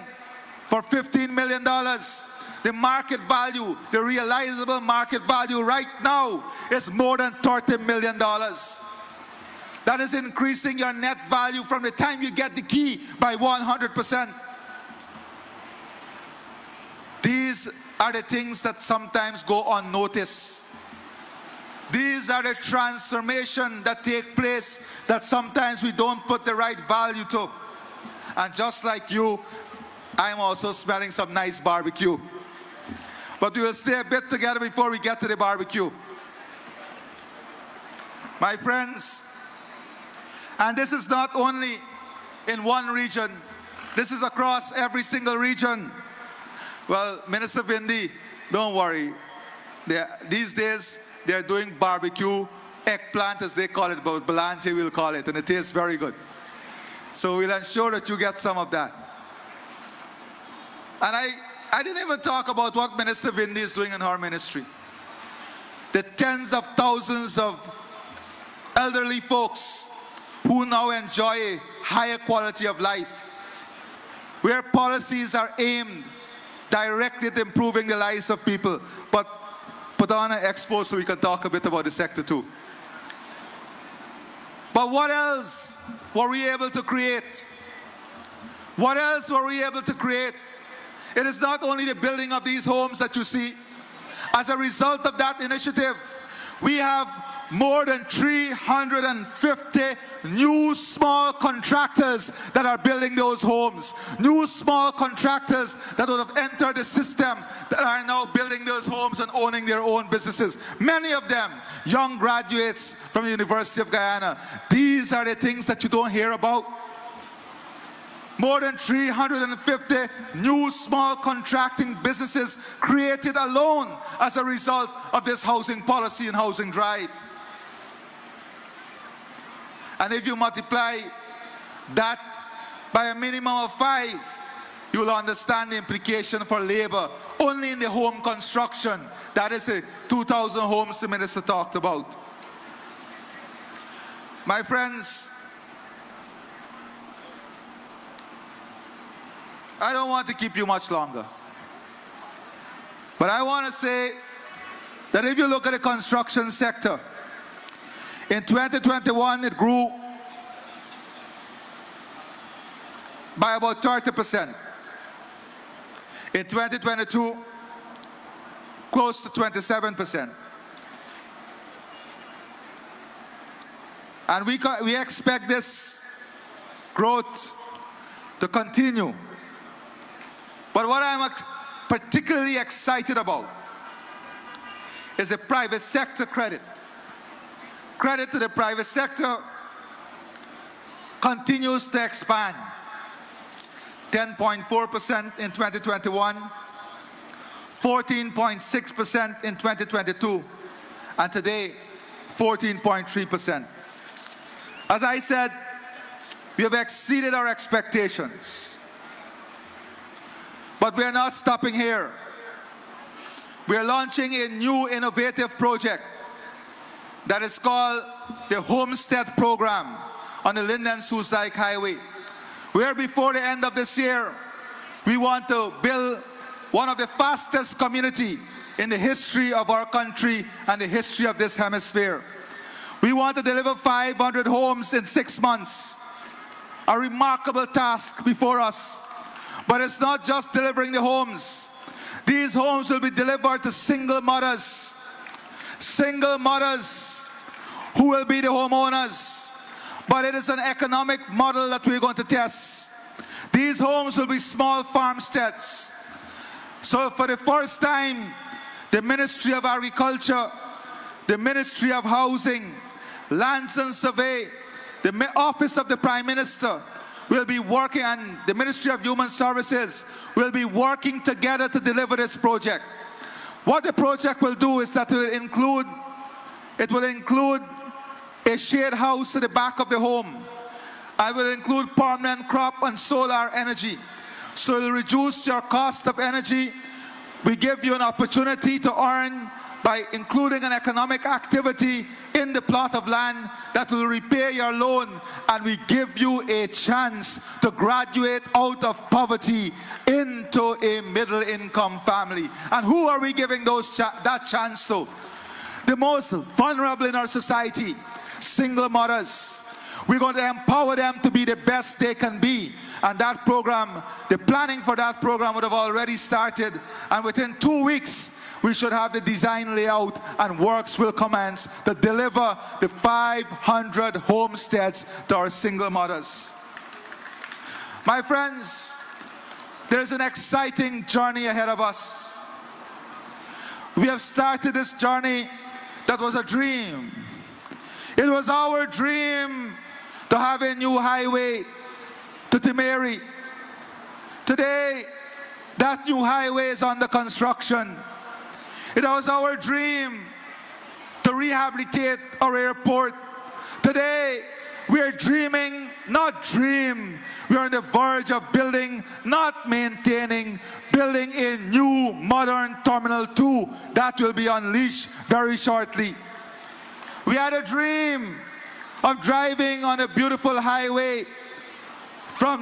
for $15 million, the market value, the realizable market value right now is more than $30 million. That is increasing your net value from the time you get the key by 100%. These are the things that sometimes go unnoticed. These are the transformations that take place that sometimes we don't put the right value to. And just like you, I'm also smelling some nice barbecue. But we will stay a bit together before we get to the barbecue. My friends, and this is not only in one region, this is across every single region. Well, Minister Vindi, don't worry. These days, they're doing barbecue, eggplant as they call it, but Belange will call it, and it tastes very good. So we'll ensure that you get some of that. And I didn't even talk about what Minister Vindi is doing in her ministry. The tens of thousands of elderly folks who now enjoy a higher quality of life, where policies are aimed directly at improving the lives of people. But put on an expo so we can talk a bit about the sector too. But what else were we able to create? What else were we able to create? It is not only the building of these homes that you see. As a result of that initiative, we have more than 350 new small contractors that are building those homes. New small contractors that would have entered the system that are now building those homes and owning their own businesses. Many of them young graduates from the University of Guyana. These are the things that you don't hear about. More than 350 new small contracting businesses created alone as a result of this housing policy and housing drive. And if you multiply that by a minimum of 5, you will understand the implication for labor only in the home construction. That is the 2,000 homes the minister talked about. My friends, I don't want to keep you much longer. But I want to say that if you look at the construction sector, in 2021, it grew by about 30%. In 2022, close to 27%. And we expect this growth to continue. But what I'm particularly excited about is the private sector credit. Credit to the private sector continues to expand. 10.4% in 2021, 14.6% in 2022, and today, 14.3%. As I said, we have exceeded our expectations. But we are not stopping here. We are launching a new innovative project that is called the Homestead Program on the Linden-Soosdijk Highway, where before the end of this year, we want to build one of the fastest communities in the history of our country and the history of this hemisphere. We want to deliver 500 homes in 6 months. A remarkable task before us. But it's not just delivering the homes. These homes will be delivered to single mothers. Single mothers who will be the homeowners. But it is an economic model that we're going to test. These homes will be small farmsteads. So for the first time, the Ministry of Agriculture, the Ministry of Housing, Lands and Survey, the Office of the Prime Minister will be working, and the Ministry of Human Services will be working together to deliver this project. What the project will do is that it will include a shade house at the back of the home. I will include permanent crop and solar energy. So it will reduce your cost of energy. We give you an opportunity to earn by including an economic activity in the plot of land that will repay your loan, and we give you a chance to graduate out of poverty into a middle-income family. And who are we giving that chance to? The most vulnerable in our society, single mothers. We're going to empower them to be the best they can be. And that program, the planning for that program would have already started. And within 2 weeks, we should have the design layout and works will commence to deliver the 500 homesteads to our single mothers. My friends, there's an exciting journey ahead of us. We have started this journey that was a dream. It was our dream to have a new highway to Timeri. Today, that new highway is under construction. It was our dream to rehabilitate our airport. Today, we are dreaming, not dream. We are on the verge of building, not maintaining, building a new modern Terminal 2 that will be unleashed very shortly. We had a dream of driving on a beautiful highway from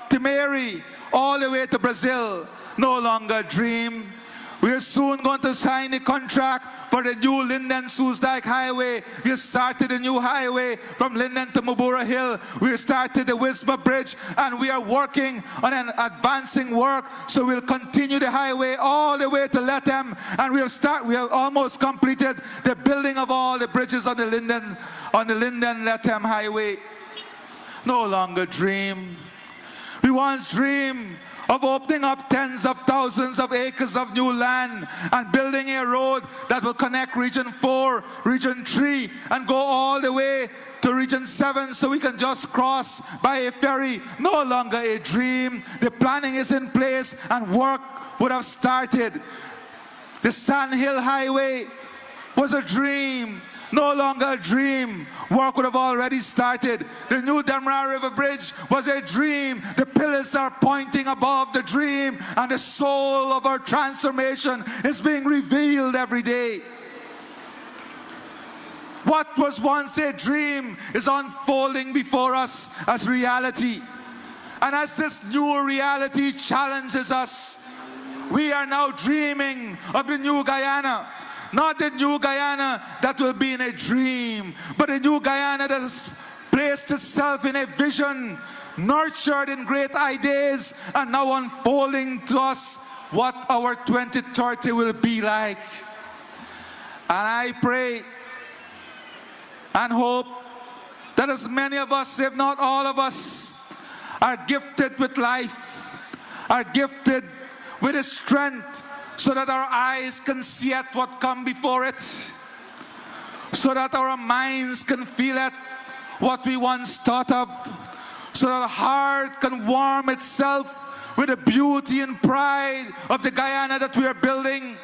Timeri all the way to Brazil. No longer a dream. We are soon going to sign a contract for the new Linden-Soesdijk Highway. We have started a new highway from Linden to Mabura Hill. We have started the Wisma Bridge, and we are working on an advancing work, so we'll continue the highway all the way to Lethem, and we have almost completed the building of all the bridges on the Linden-Lethem Highway. No longer dream. We once dreamed of opening up tens of thousands of acres of new land and building a road that will connect Region 4, Region 3, and go all the way to Region 7 so we can just cross by a ferry. No longer a dream. The planning is in place and work would have started. The Sand Hill Highway was a dream. No longer a dream. Work would have already started. The new Damara River Bridge was a dream. The pillars are pointing above the dream, and the soul of our transformation is being revealed every day. What was once a dream is unfolding before us as reality. And as this new reality challenges us, we are now dreaming of the new Guyana. Not the new Guyana that will be in a dream, but a new Guyana that has placed itself in a vision, nurtured in great ideas, and now unfolding to us what our 2030 will be like. And I pray and hope that as many of us, if not all of us, are gifted with life, are gifted with a strength, so that our eyes can see at what come before it, so that our minds can feel at what we once thought of, so that our heart can warm itself with the beauty and pride of the Guyana that we are building,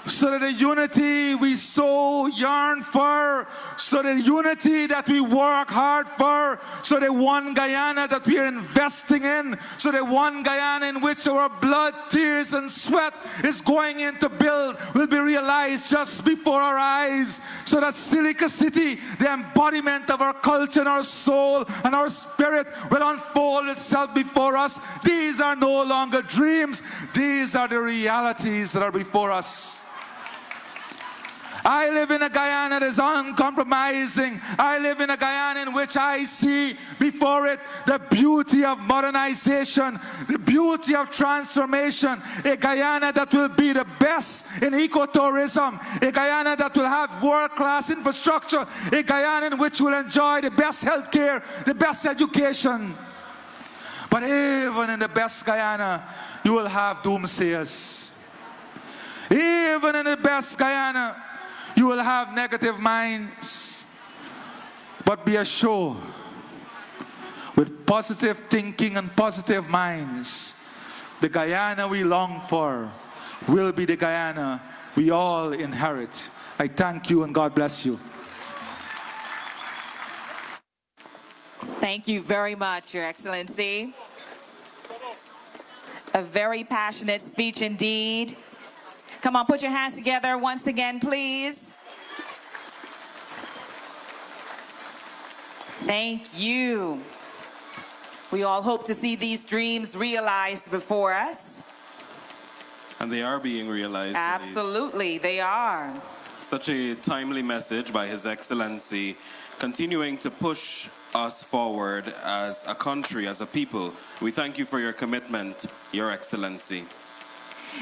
so that the unity we so yearn for, so the unity that we work hard for, so the one Guyana that we are investing in, so the one Guyana in which our blood, tears, and sweat is going in to build will be realized just before our eyes, so that Silica City, the embodiment of our culture and our soul and our spirit, will unfold itself before us. These are no longer dreams. These are the realities that are before us. I live in a Guyana that is uncompromising. I live in a Guyana in which I see before it the beauty of modernization, the beauty of transformation. A Guyana that will be the best in ecotourism. A Guyana that will have world-class infrastructure. A Guyana in which will enjoy the best healthcare, the best education. But even in the best Guyana, you will have doomsayers. Even in the best Guyana, you will have negative minds. But be assured, with positive thinking and positive minds, the Guyana we long for will be the Guyana we all inherit. I thank you and God bless you. Thank you very much, Your Excellency. A very passionate speech indeed. Come on, put your hands together once again, please. Thank you. We all hope to see these dreams realized before us. And they are being realized. Absolutely, they are. Such a timely message by His Excellency, continuing to push us forward as a country, as a people. We thank you for your commitment, Your Excellency.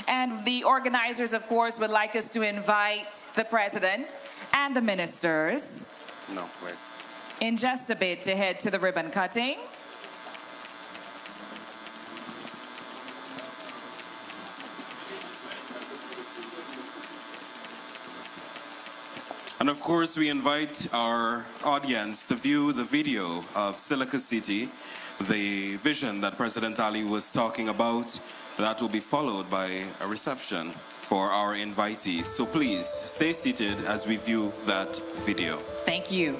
And the organizers, of course, would like us to invite the President and the ministers in just a bit to head to the ribbon cutting. And of course, we invite our audience to view the video of Silica City, the vision that President Ali was talking about. That will be followed by a reception for our invitees. So please stay seated as we view that video. Thank you.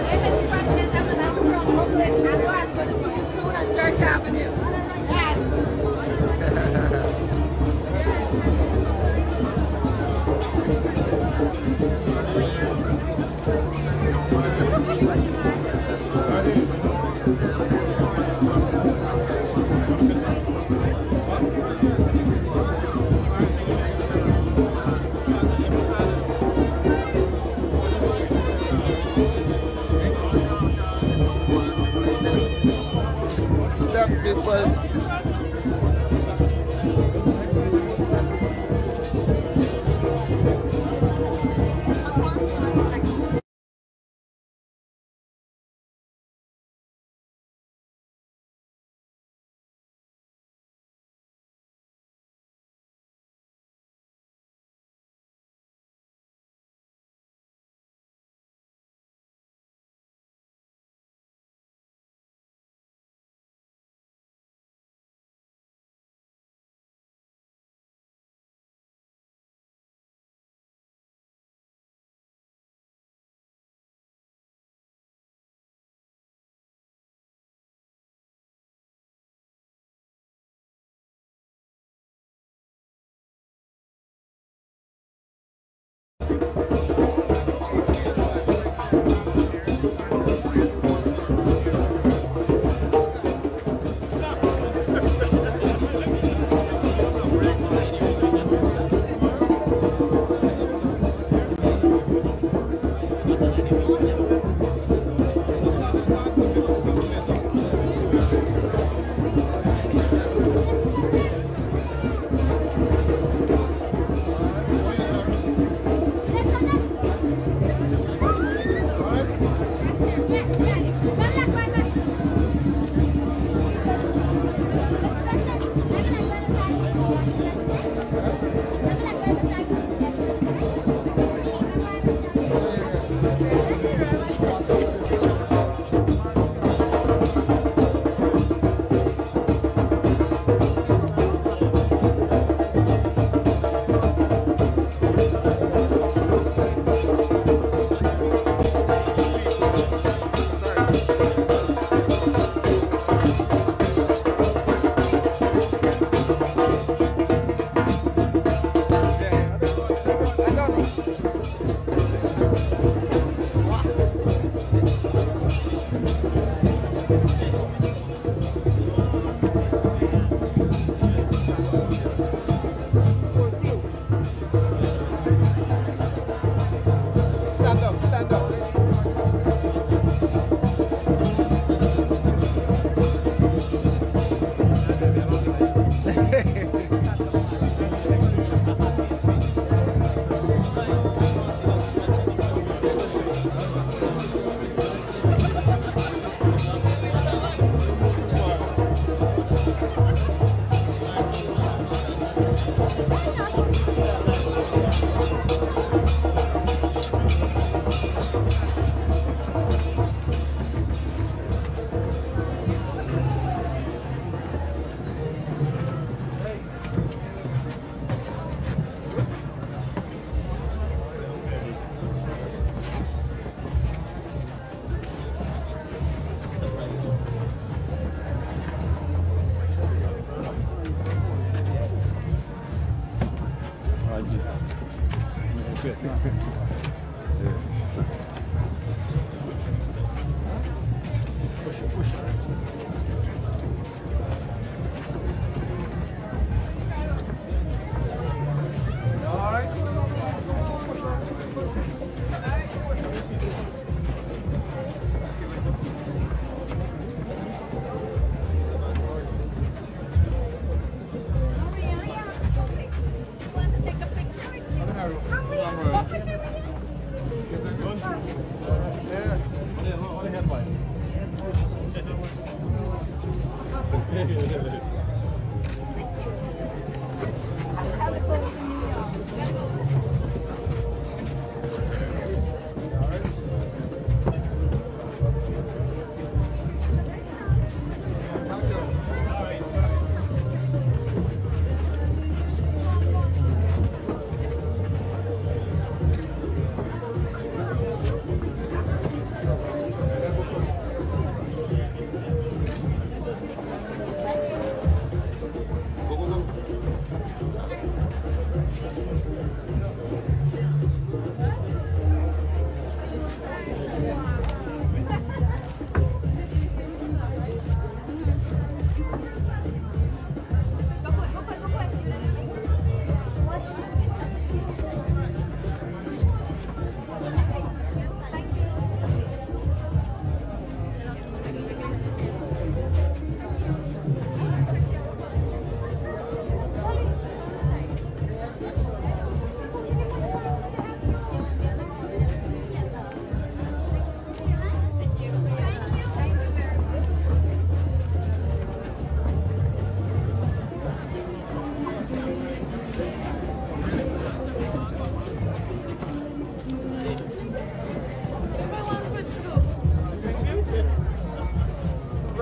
President, I'm from Brooklyn. I know I'm going to see you soon on Church Avenue. Step before.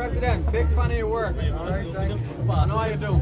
President, big fan of your work. All right, thank you. I know how you do.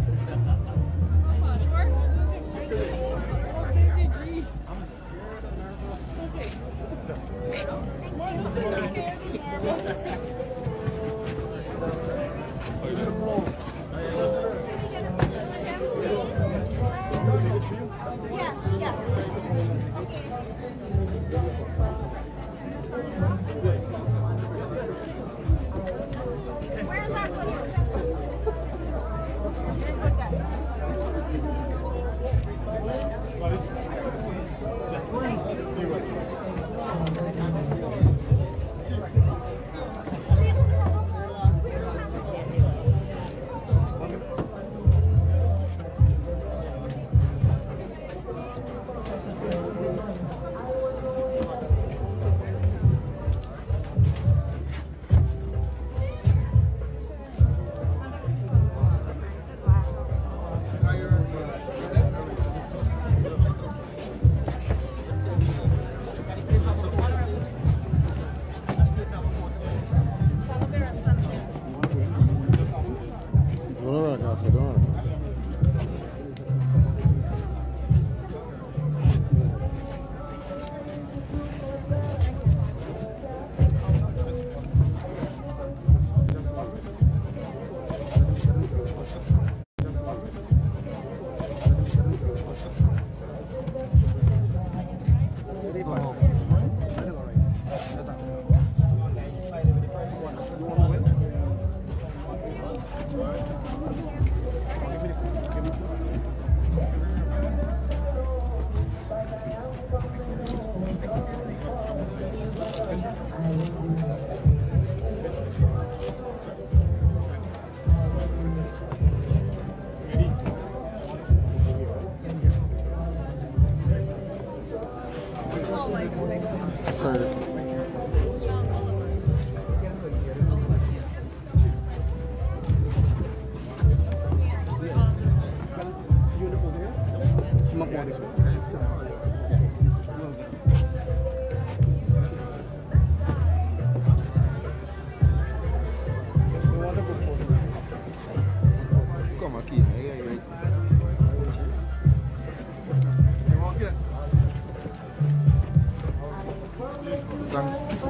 I'm scared and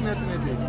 nervous.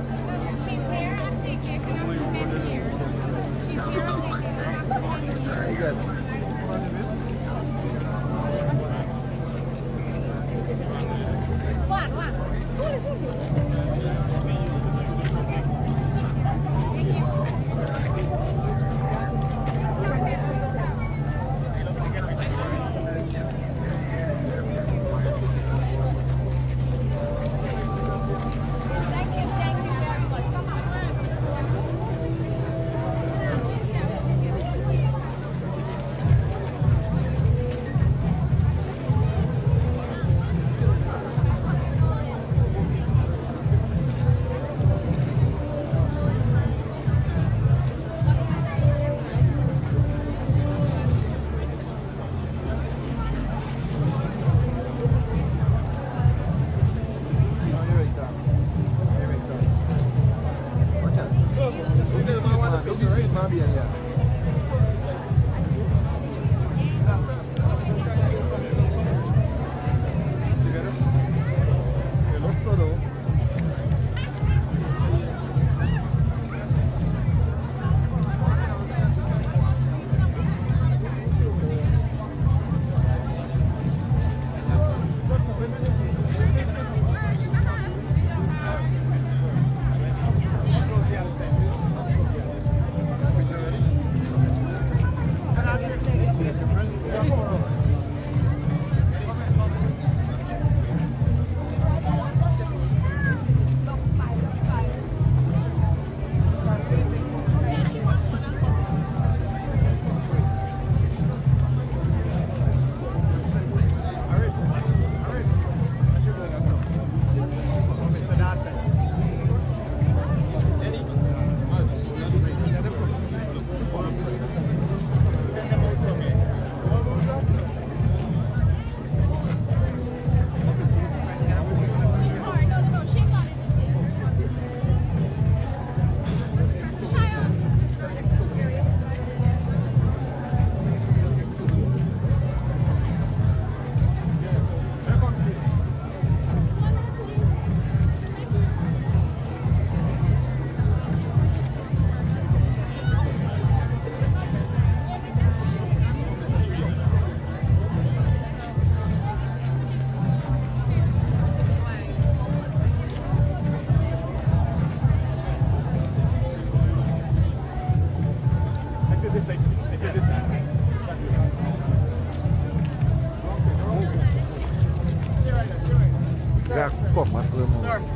come at the moment.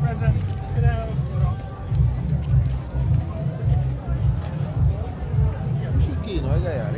Present. Could I have a photo? You should key, no, Guyana.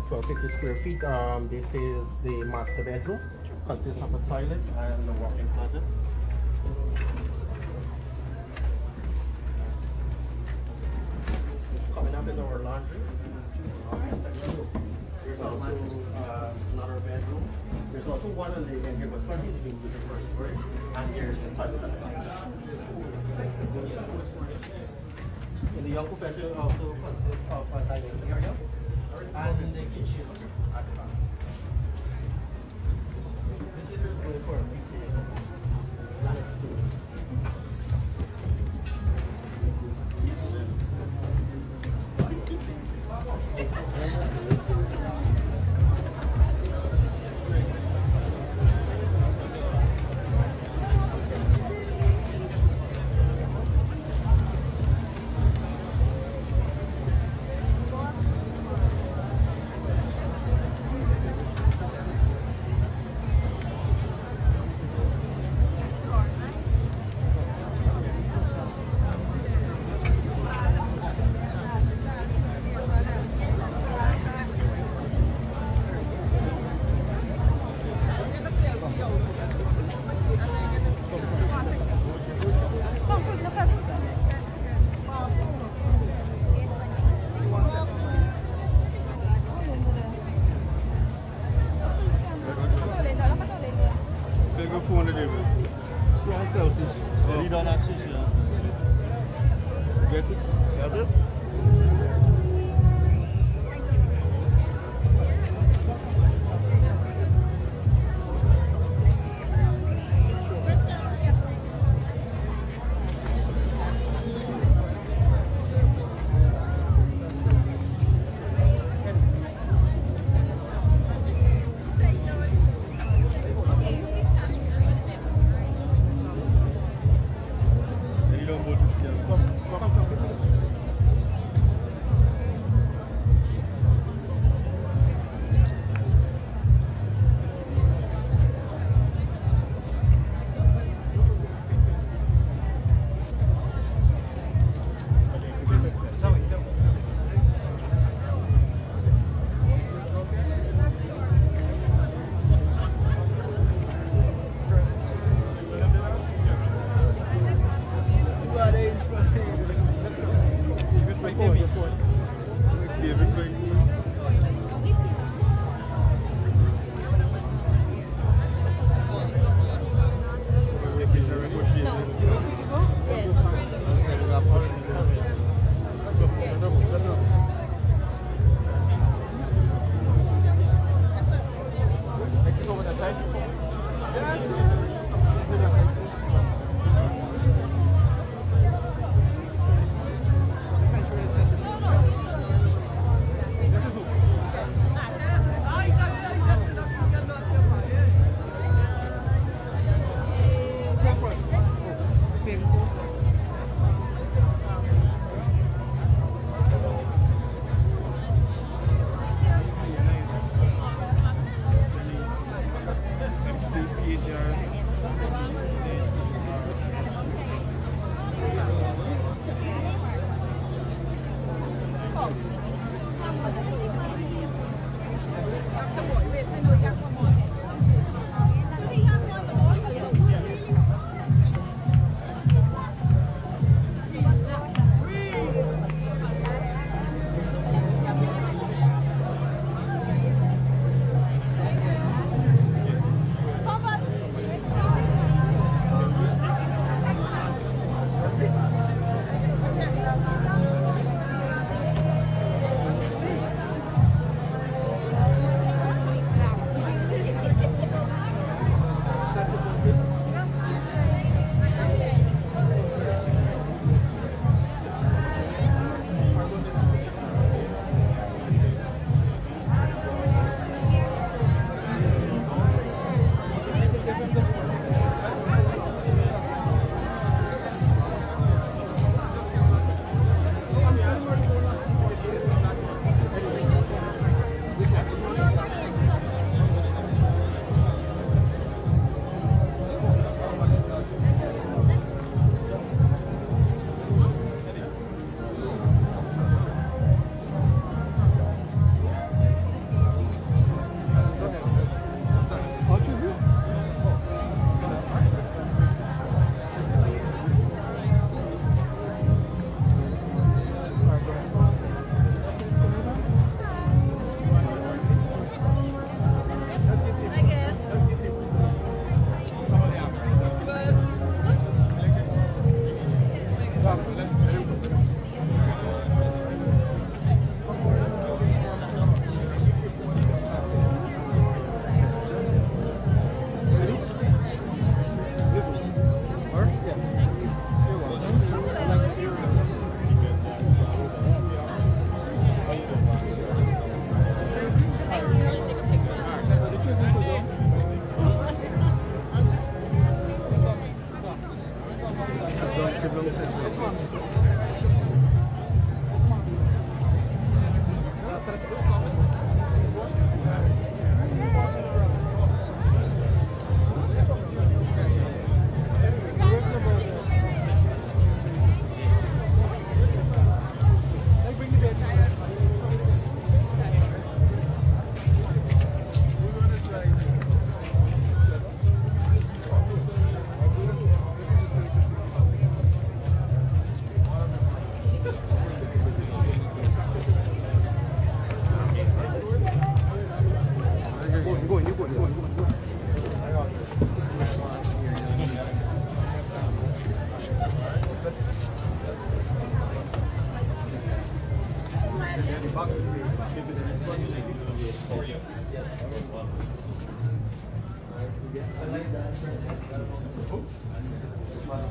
For 50 square feet, this is the master bedroom. Consists of a toilet and a walk-in closet. Coming up is our laundry. There's also another bedroom. There's also one on the end here, but currently is being used for storage. And there's the toilet at the back. In the young bedroom also consists of a dining area and the kitchen at the back. Visitors going for a weekend and a stool.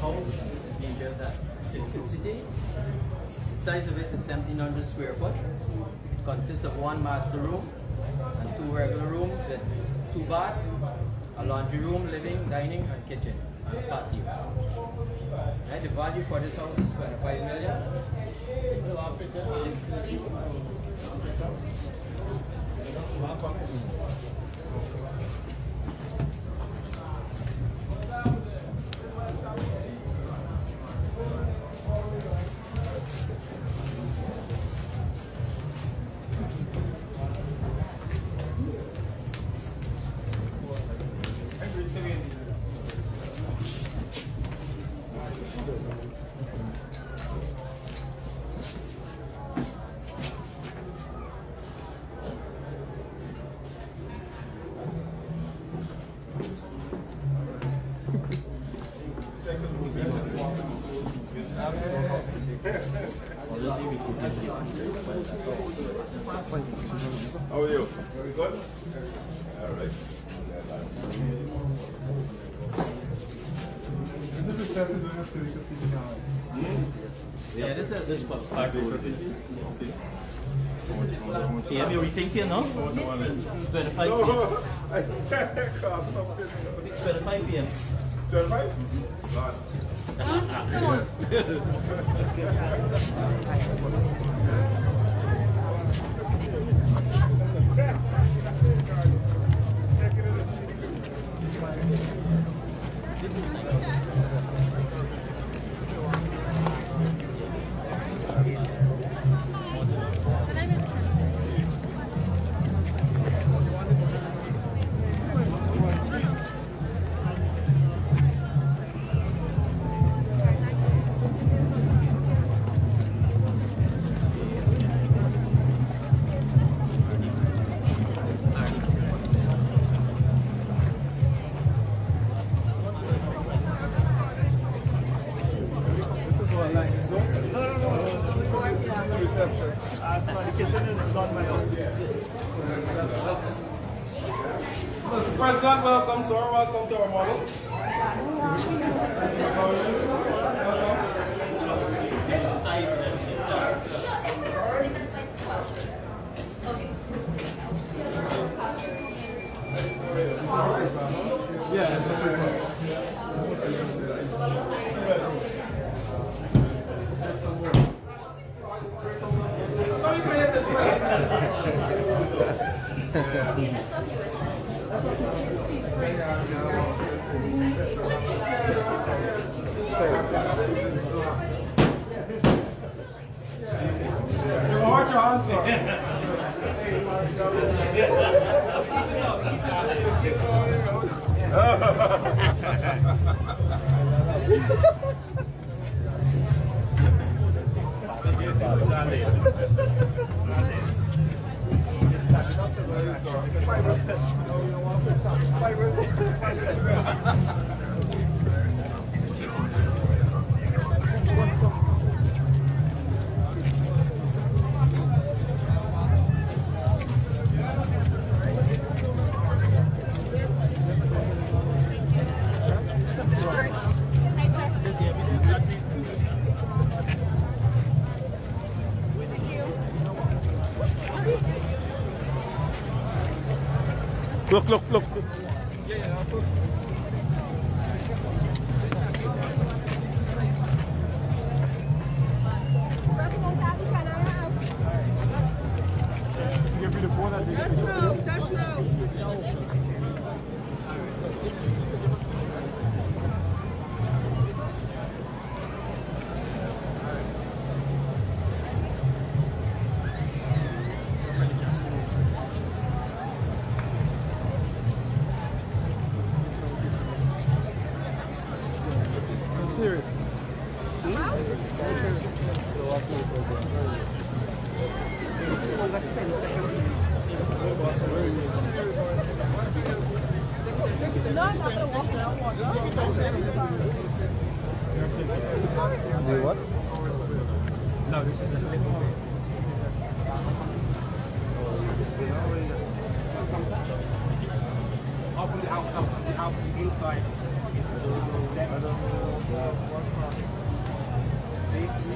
House being built at City. The size of it is 1,700 square foot. It consists of one master room and two regular rooms with 2 baths, a laundry room, living, dining, and kitchen, and a patio. Right, the value for this house is 25 million. How are you? Very good? All right. Yeah, this is PM, you rethinking, no? 25 PM. No, 25 PM. 25? God. Mr. President, welcome, sir. Welcome to our model. Yeah, it's a pretty one. Lord Johnson. Look, look, look. what? No, this is up on the outside, on the inside is the this.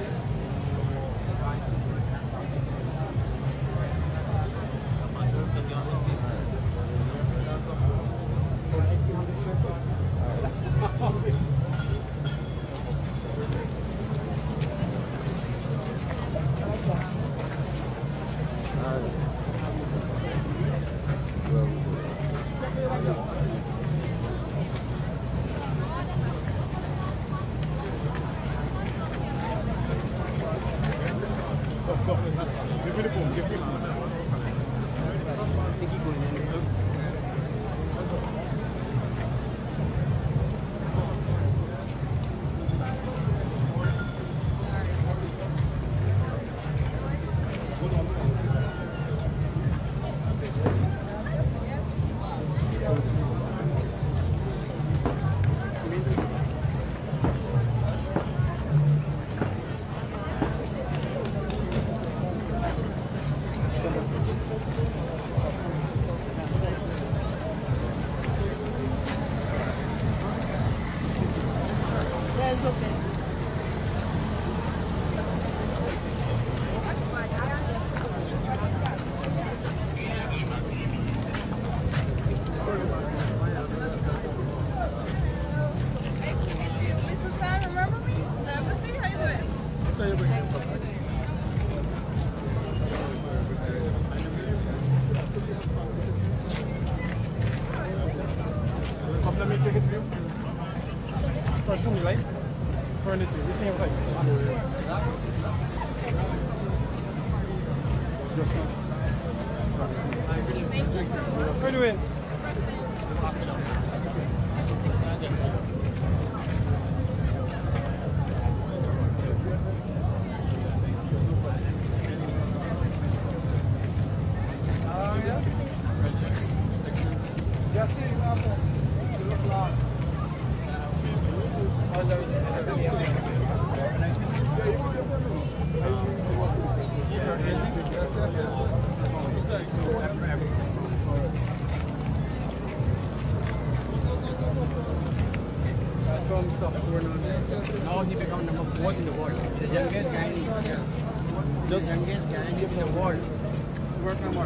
Now he become number 4 in the world. The youngest guy in the world. Work no more.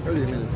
What do you mean?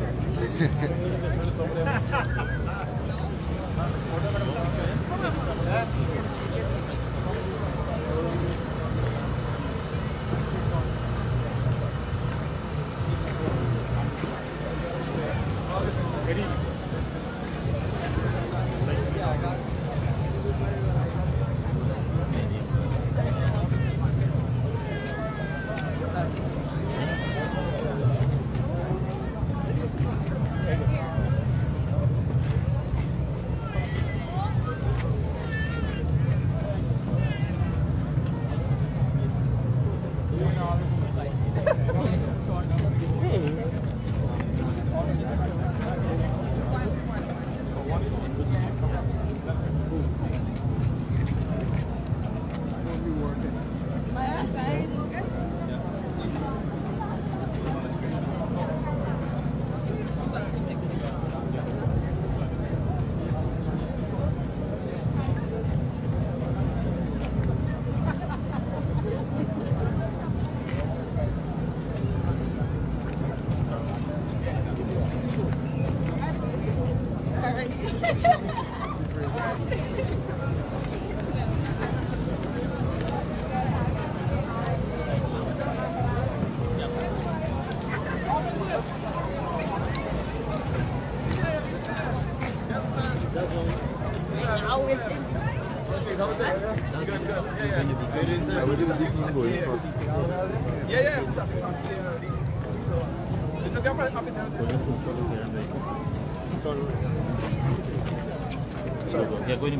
Yeah, go in,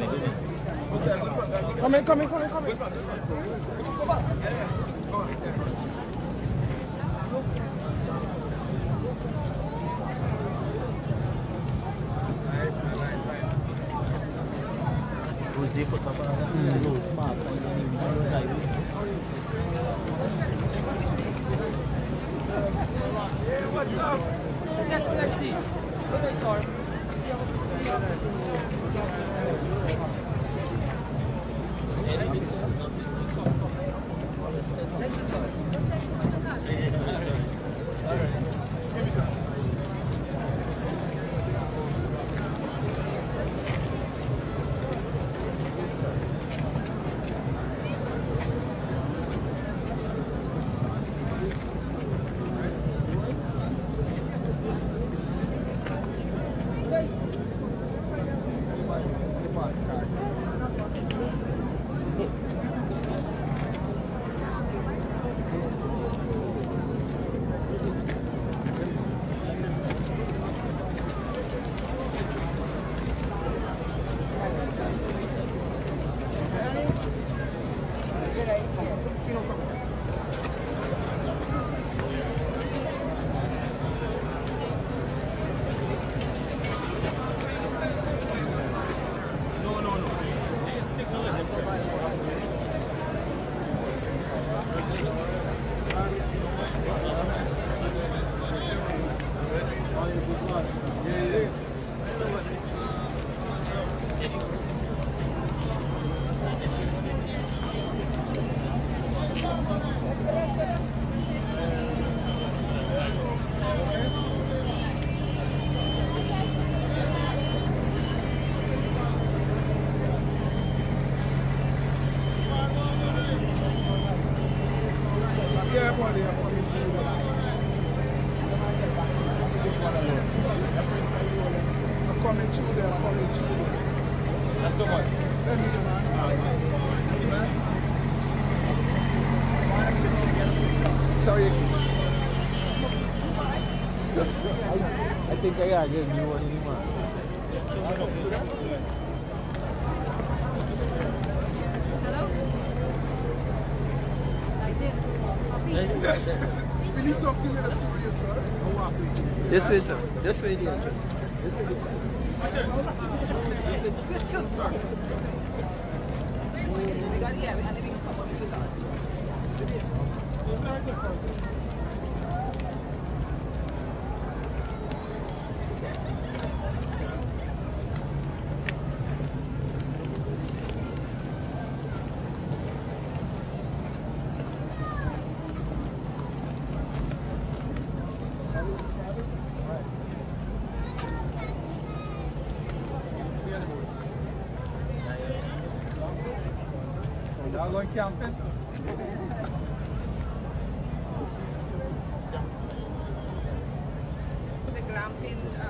Come in. Sorry. I think I got get new one anymore. We need something with a serious, sir. This way, sir. This way, the entrance. This good, sir. Y'all going camping?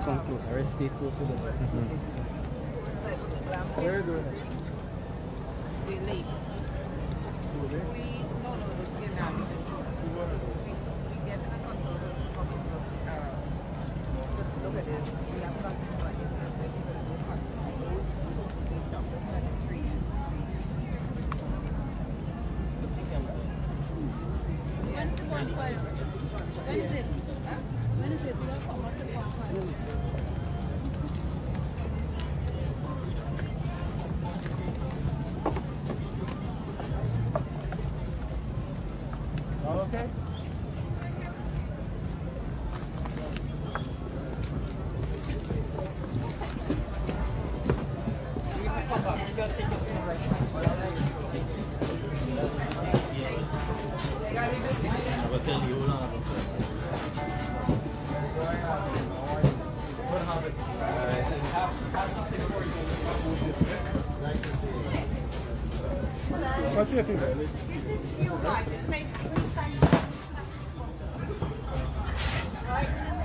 Come closer, stay close with them. Where are you doing it? The lakes. No, the Guyana. We get a consultant to come and look at it. We have got to do this and we will go past the tree. When is the bonfire? When is it? When is it? We have come out the bonfire. Okay. What's your thing?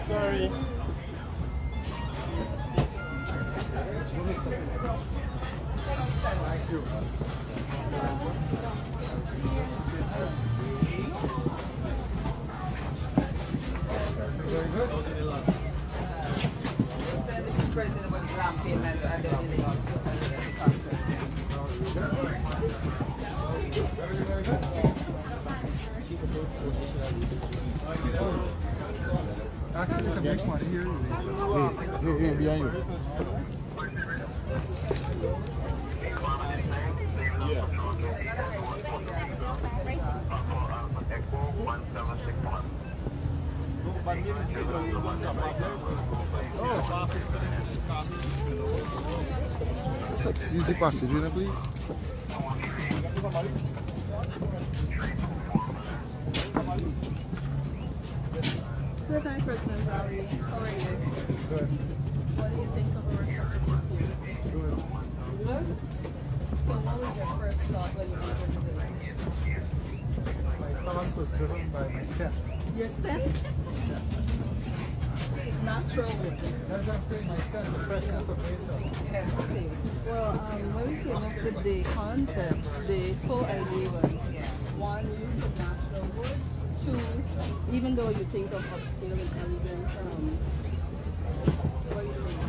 Sorry. Thank you. Very good. President about the glamping and the concert. Here, behind you. Excuse the passage, please. Good night, President Valley. How are you? Good. What do you think of our summit this year? Good. Good? So what was your first thought when you entered the village? My thought was driven by my scent. Your scent? Natural wood. That's what I'm saying, my scent, the freshness of nature. Yeah, okay. Well, when we came up with the concept, the full idea was, one, use the natural wood. Two, even though you think of upscale and elegant, what do you think,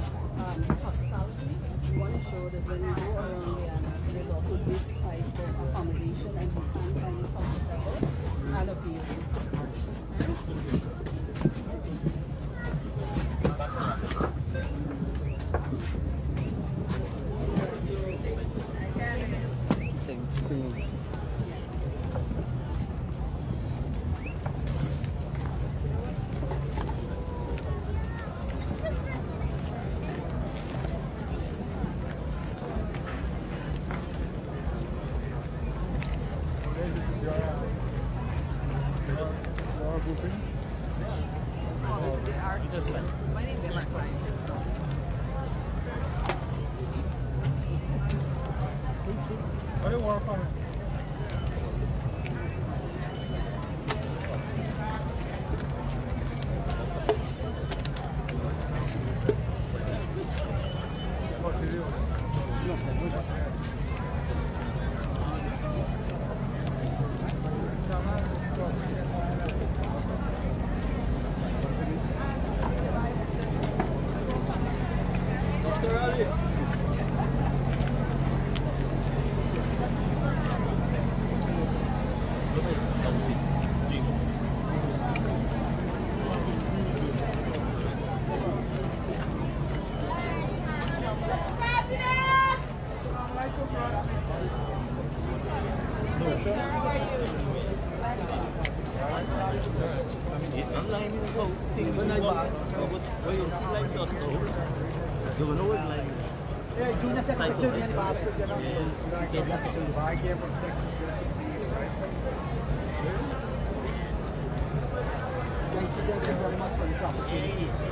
hospitality, you want to show that when you go around Guyana, there's also this type of accommodation and you can find it comfortable and appealing. Thanks, Queen. My name is Mark Klein. What do you work on?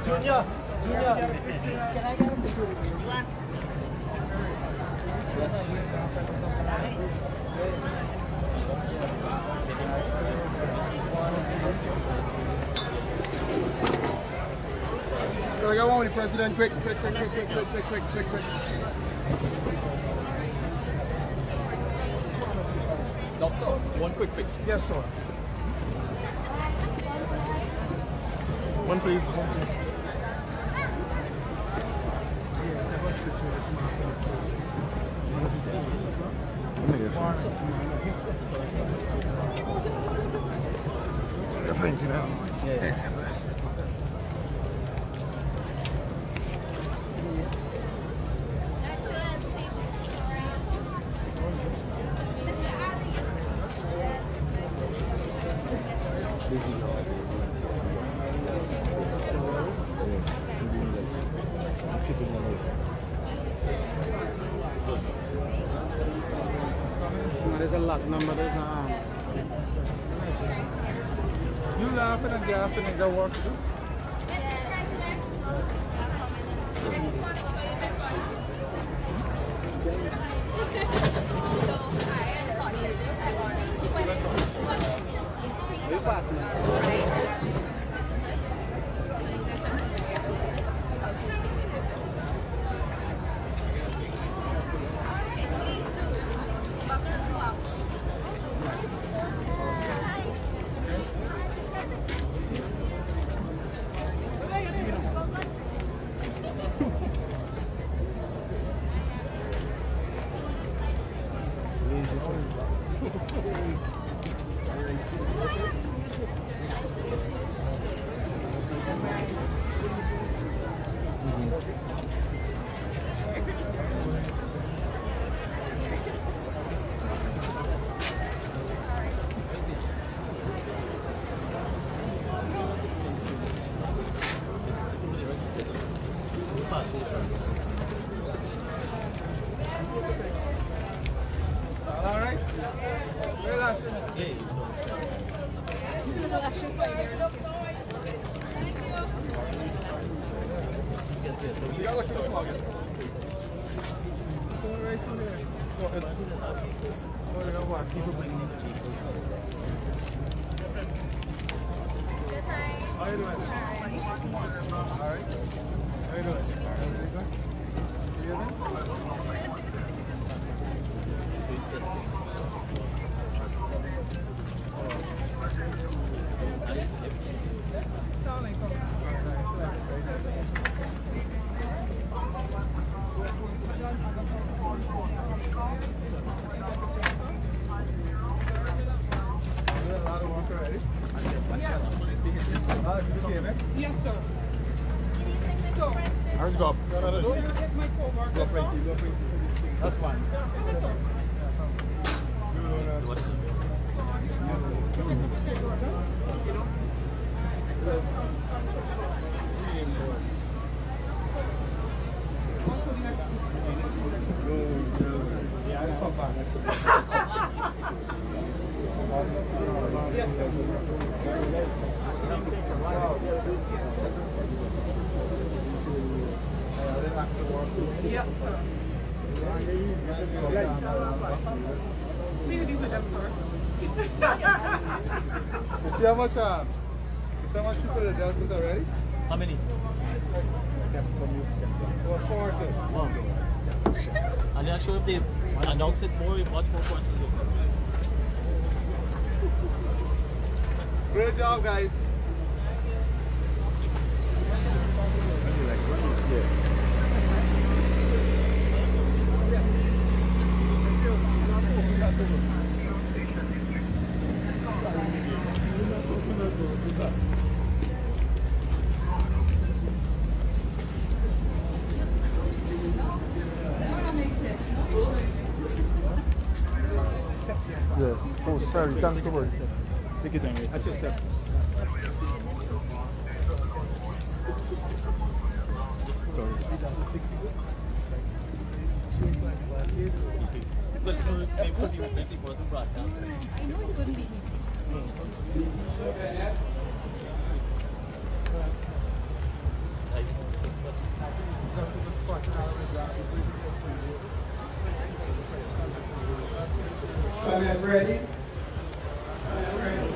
Junior, can I get a picture with you? So I got one with the president. Quick. Doctor, one quick. Yes, sir. One please. You're fainting out. Yeah. There's a lot number, there's no You laughing and gaffing and got work to do? Are you passing? Yes, sir. Let's go. That's fine. Yes, sir. Maybe with them first. You see how much people are dealt with already? How many? For 40. And I'm sure if they announce it more, much more questions. Great job, guys. Yeah. Oh, sorry. Thanks so much. Take it anyway. That's just that. I know you couldn't be here. I am ready. I am ready.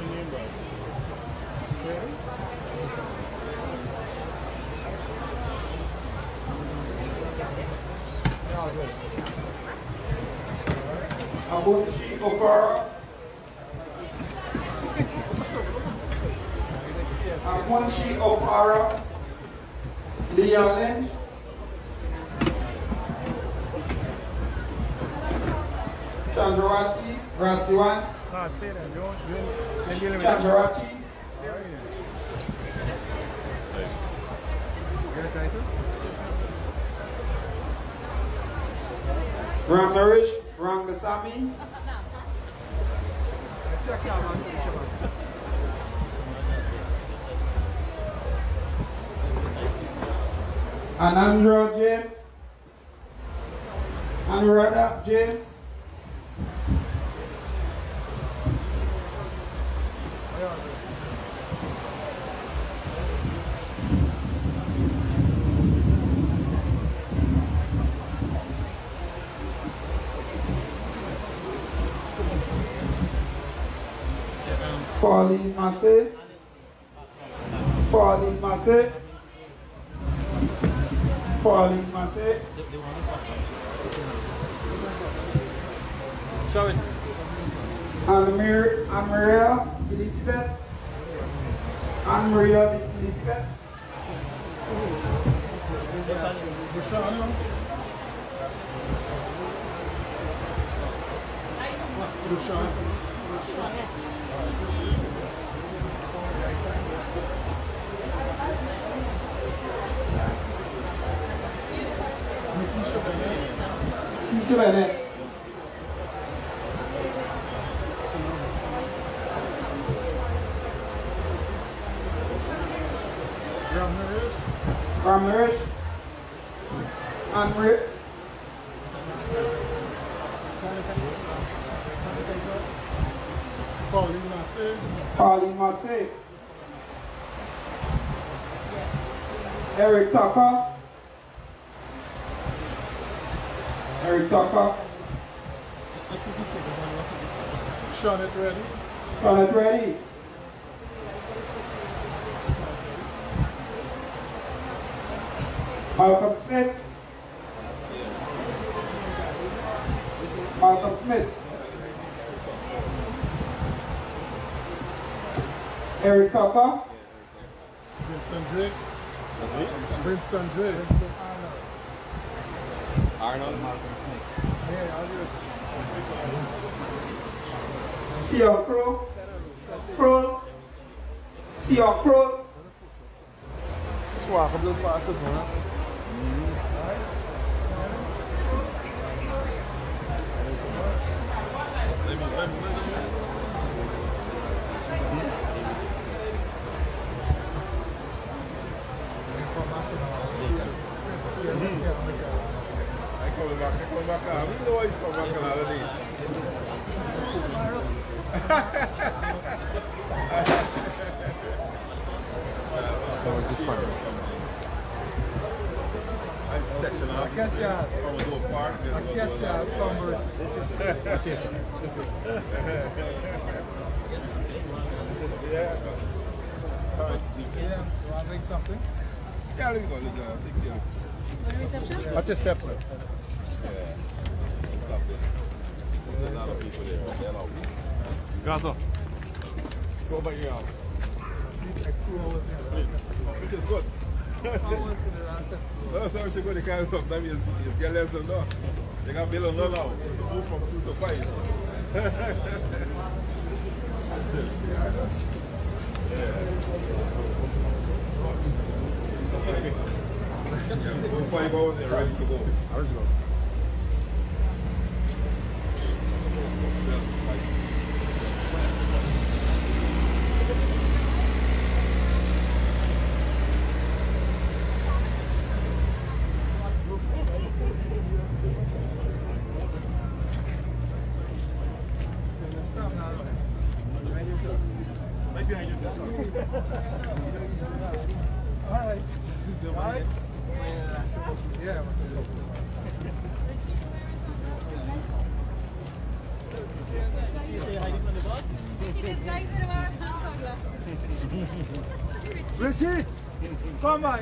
Abunchi Opara. Abunchi Opara. Leon Chandrawati Rasiwan. No, stay there. Don't Chandrawati. Ramnarish Rangasamy. Anandra James. Anuradha James. Pauline Massé. Pauline Massé. Pauline Massé. Sorry. Anne-Maria Elizabeth. Anne-Maria Elizabeth. Keisha Bennett. Ramnarish. Pauline Massey. Eric Tucker. Eric Tucker. Shawnette ready. Shawnette ready. Malcolm Smith. Malcolm Smith. Eric Tucker. Winston Drake. Winston Drake. Arnold. Malcolm Smith. Sia Crow. Crow. Sia Crow. Let's walk a little faster, huh? We know he's coming back on holidays. That was it fun. I catch ya. I catch ya. Stumbled. Watch this. Yeah. You want to drink something? Yeah, let's go. Watch your steps, sir. Yeah. Stop there. There's a lot of people there. They're all Gaza. go back here. Which is good. No, so we should go to the kind of sometimes you get less than that. They got below now. Move from 2 to 5. Yeah, 5 hours they're ready to go. Let's go. Richie, come on.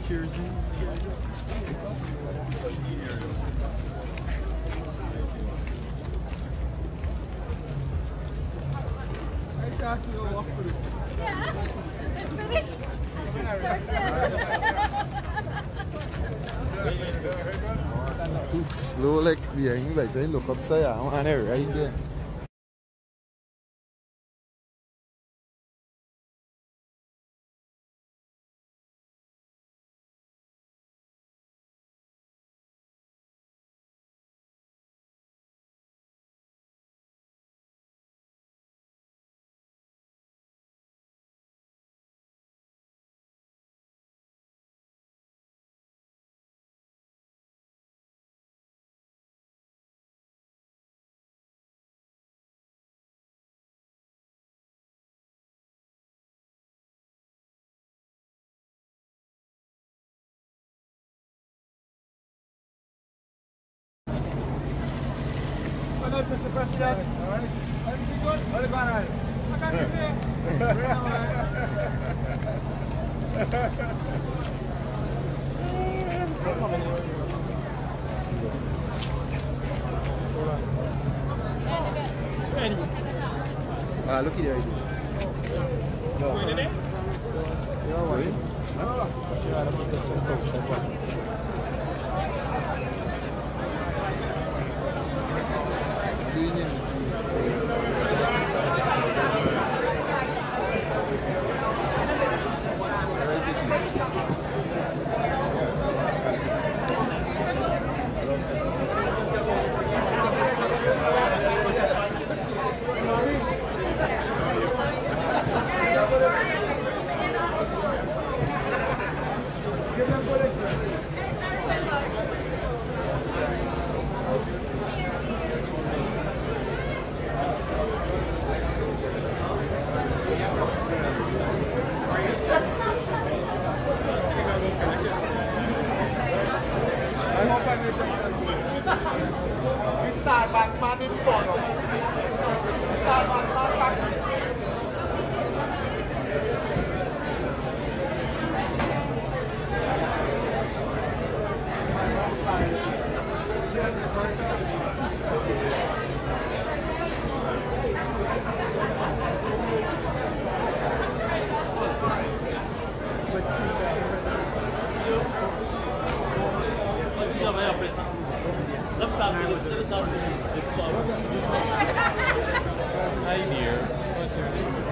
Cheers. Too slow, like behind, like I look upside down and they're right there. Mr. President. Everything good? What about I can't be there. Look at there. Batman in Porno. Batman back. Hi dear. What's your name?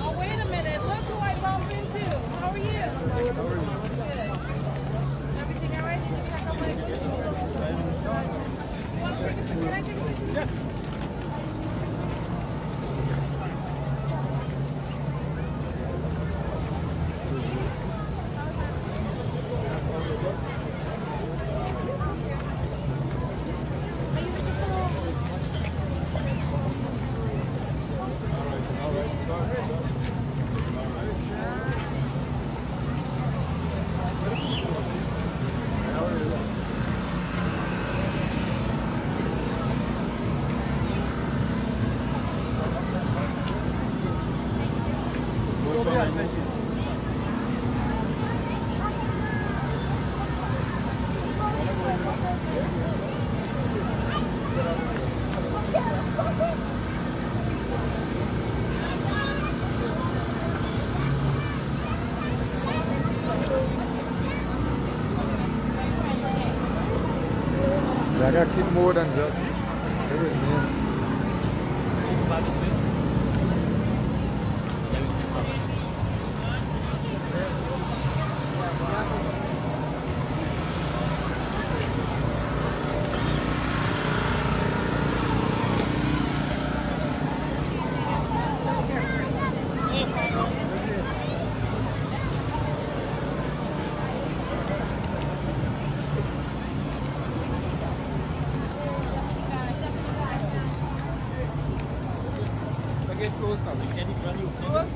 Oh, wait a minute. Look who I bumped into. How are you? Good. Everything all right? Did you check out my... Can I take a picture? Yes. I gotta keep more than just everything.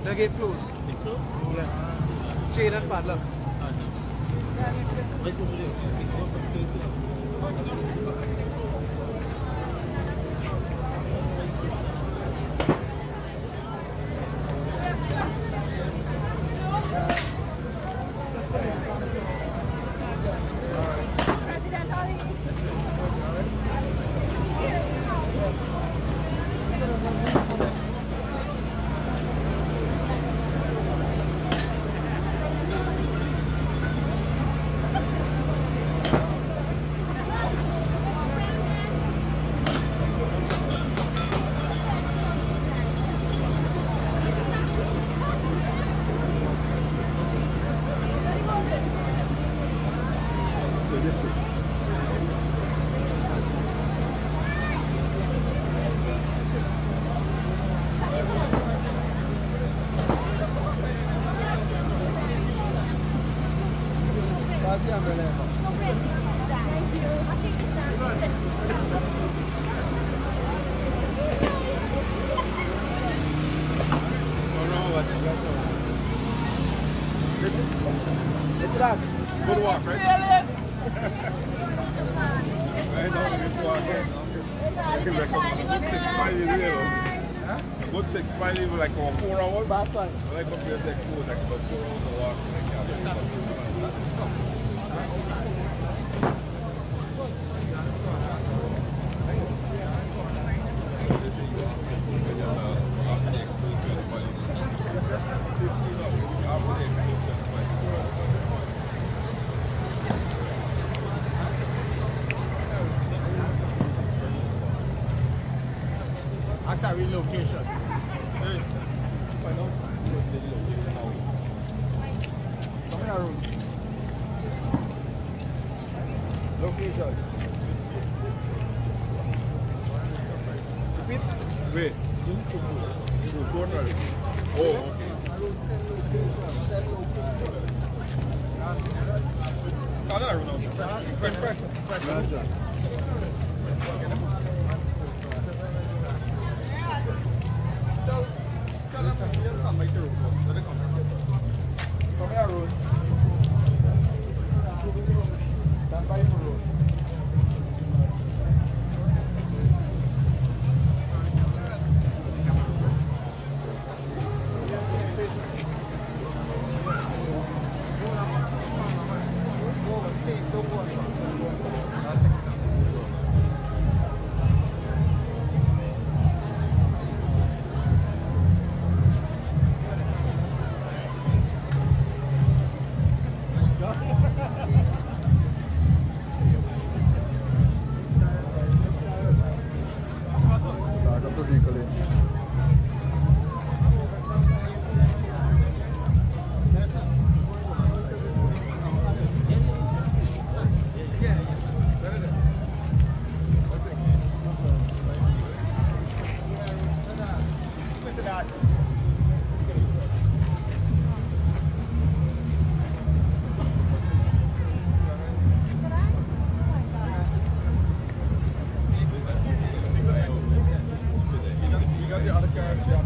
The gate closed. Yeah. Chain and padlock. Good walk, right? Right now, this walk, like a good 6 miles a good 6 miles, like over 4 hours. That's right. When I come here to Expo, like about 4 hours of walk. That's a relocation. Come here, Arun. Location. Wait. Oh, okay. Come here, Arun. Stand by for road. You got the other car.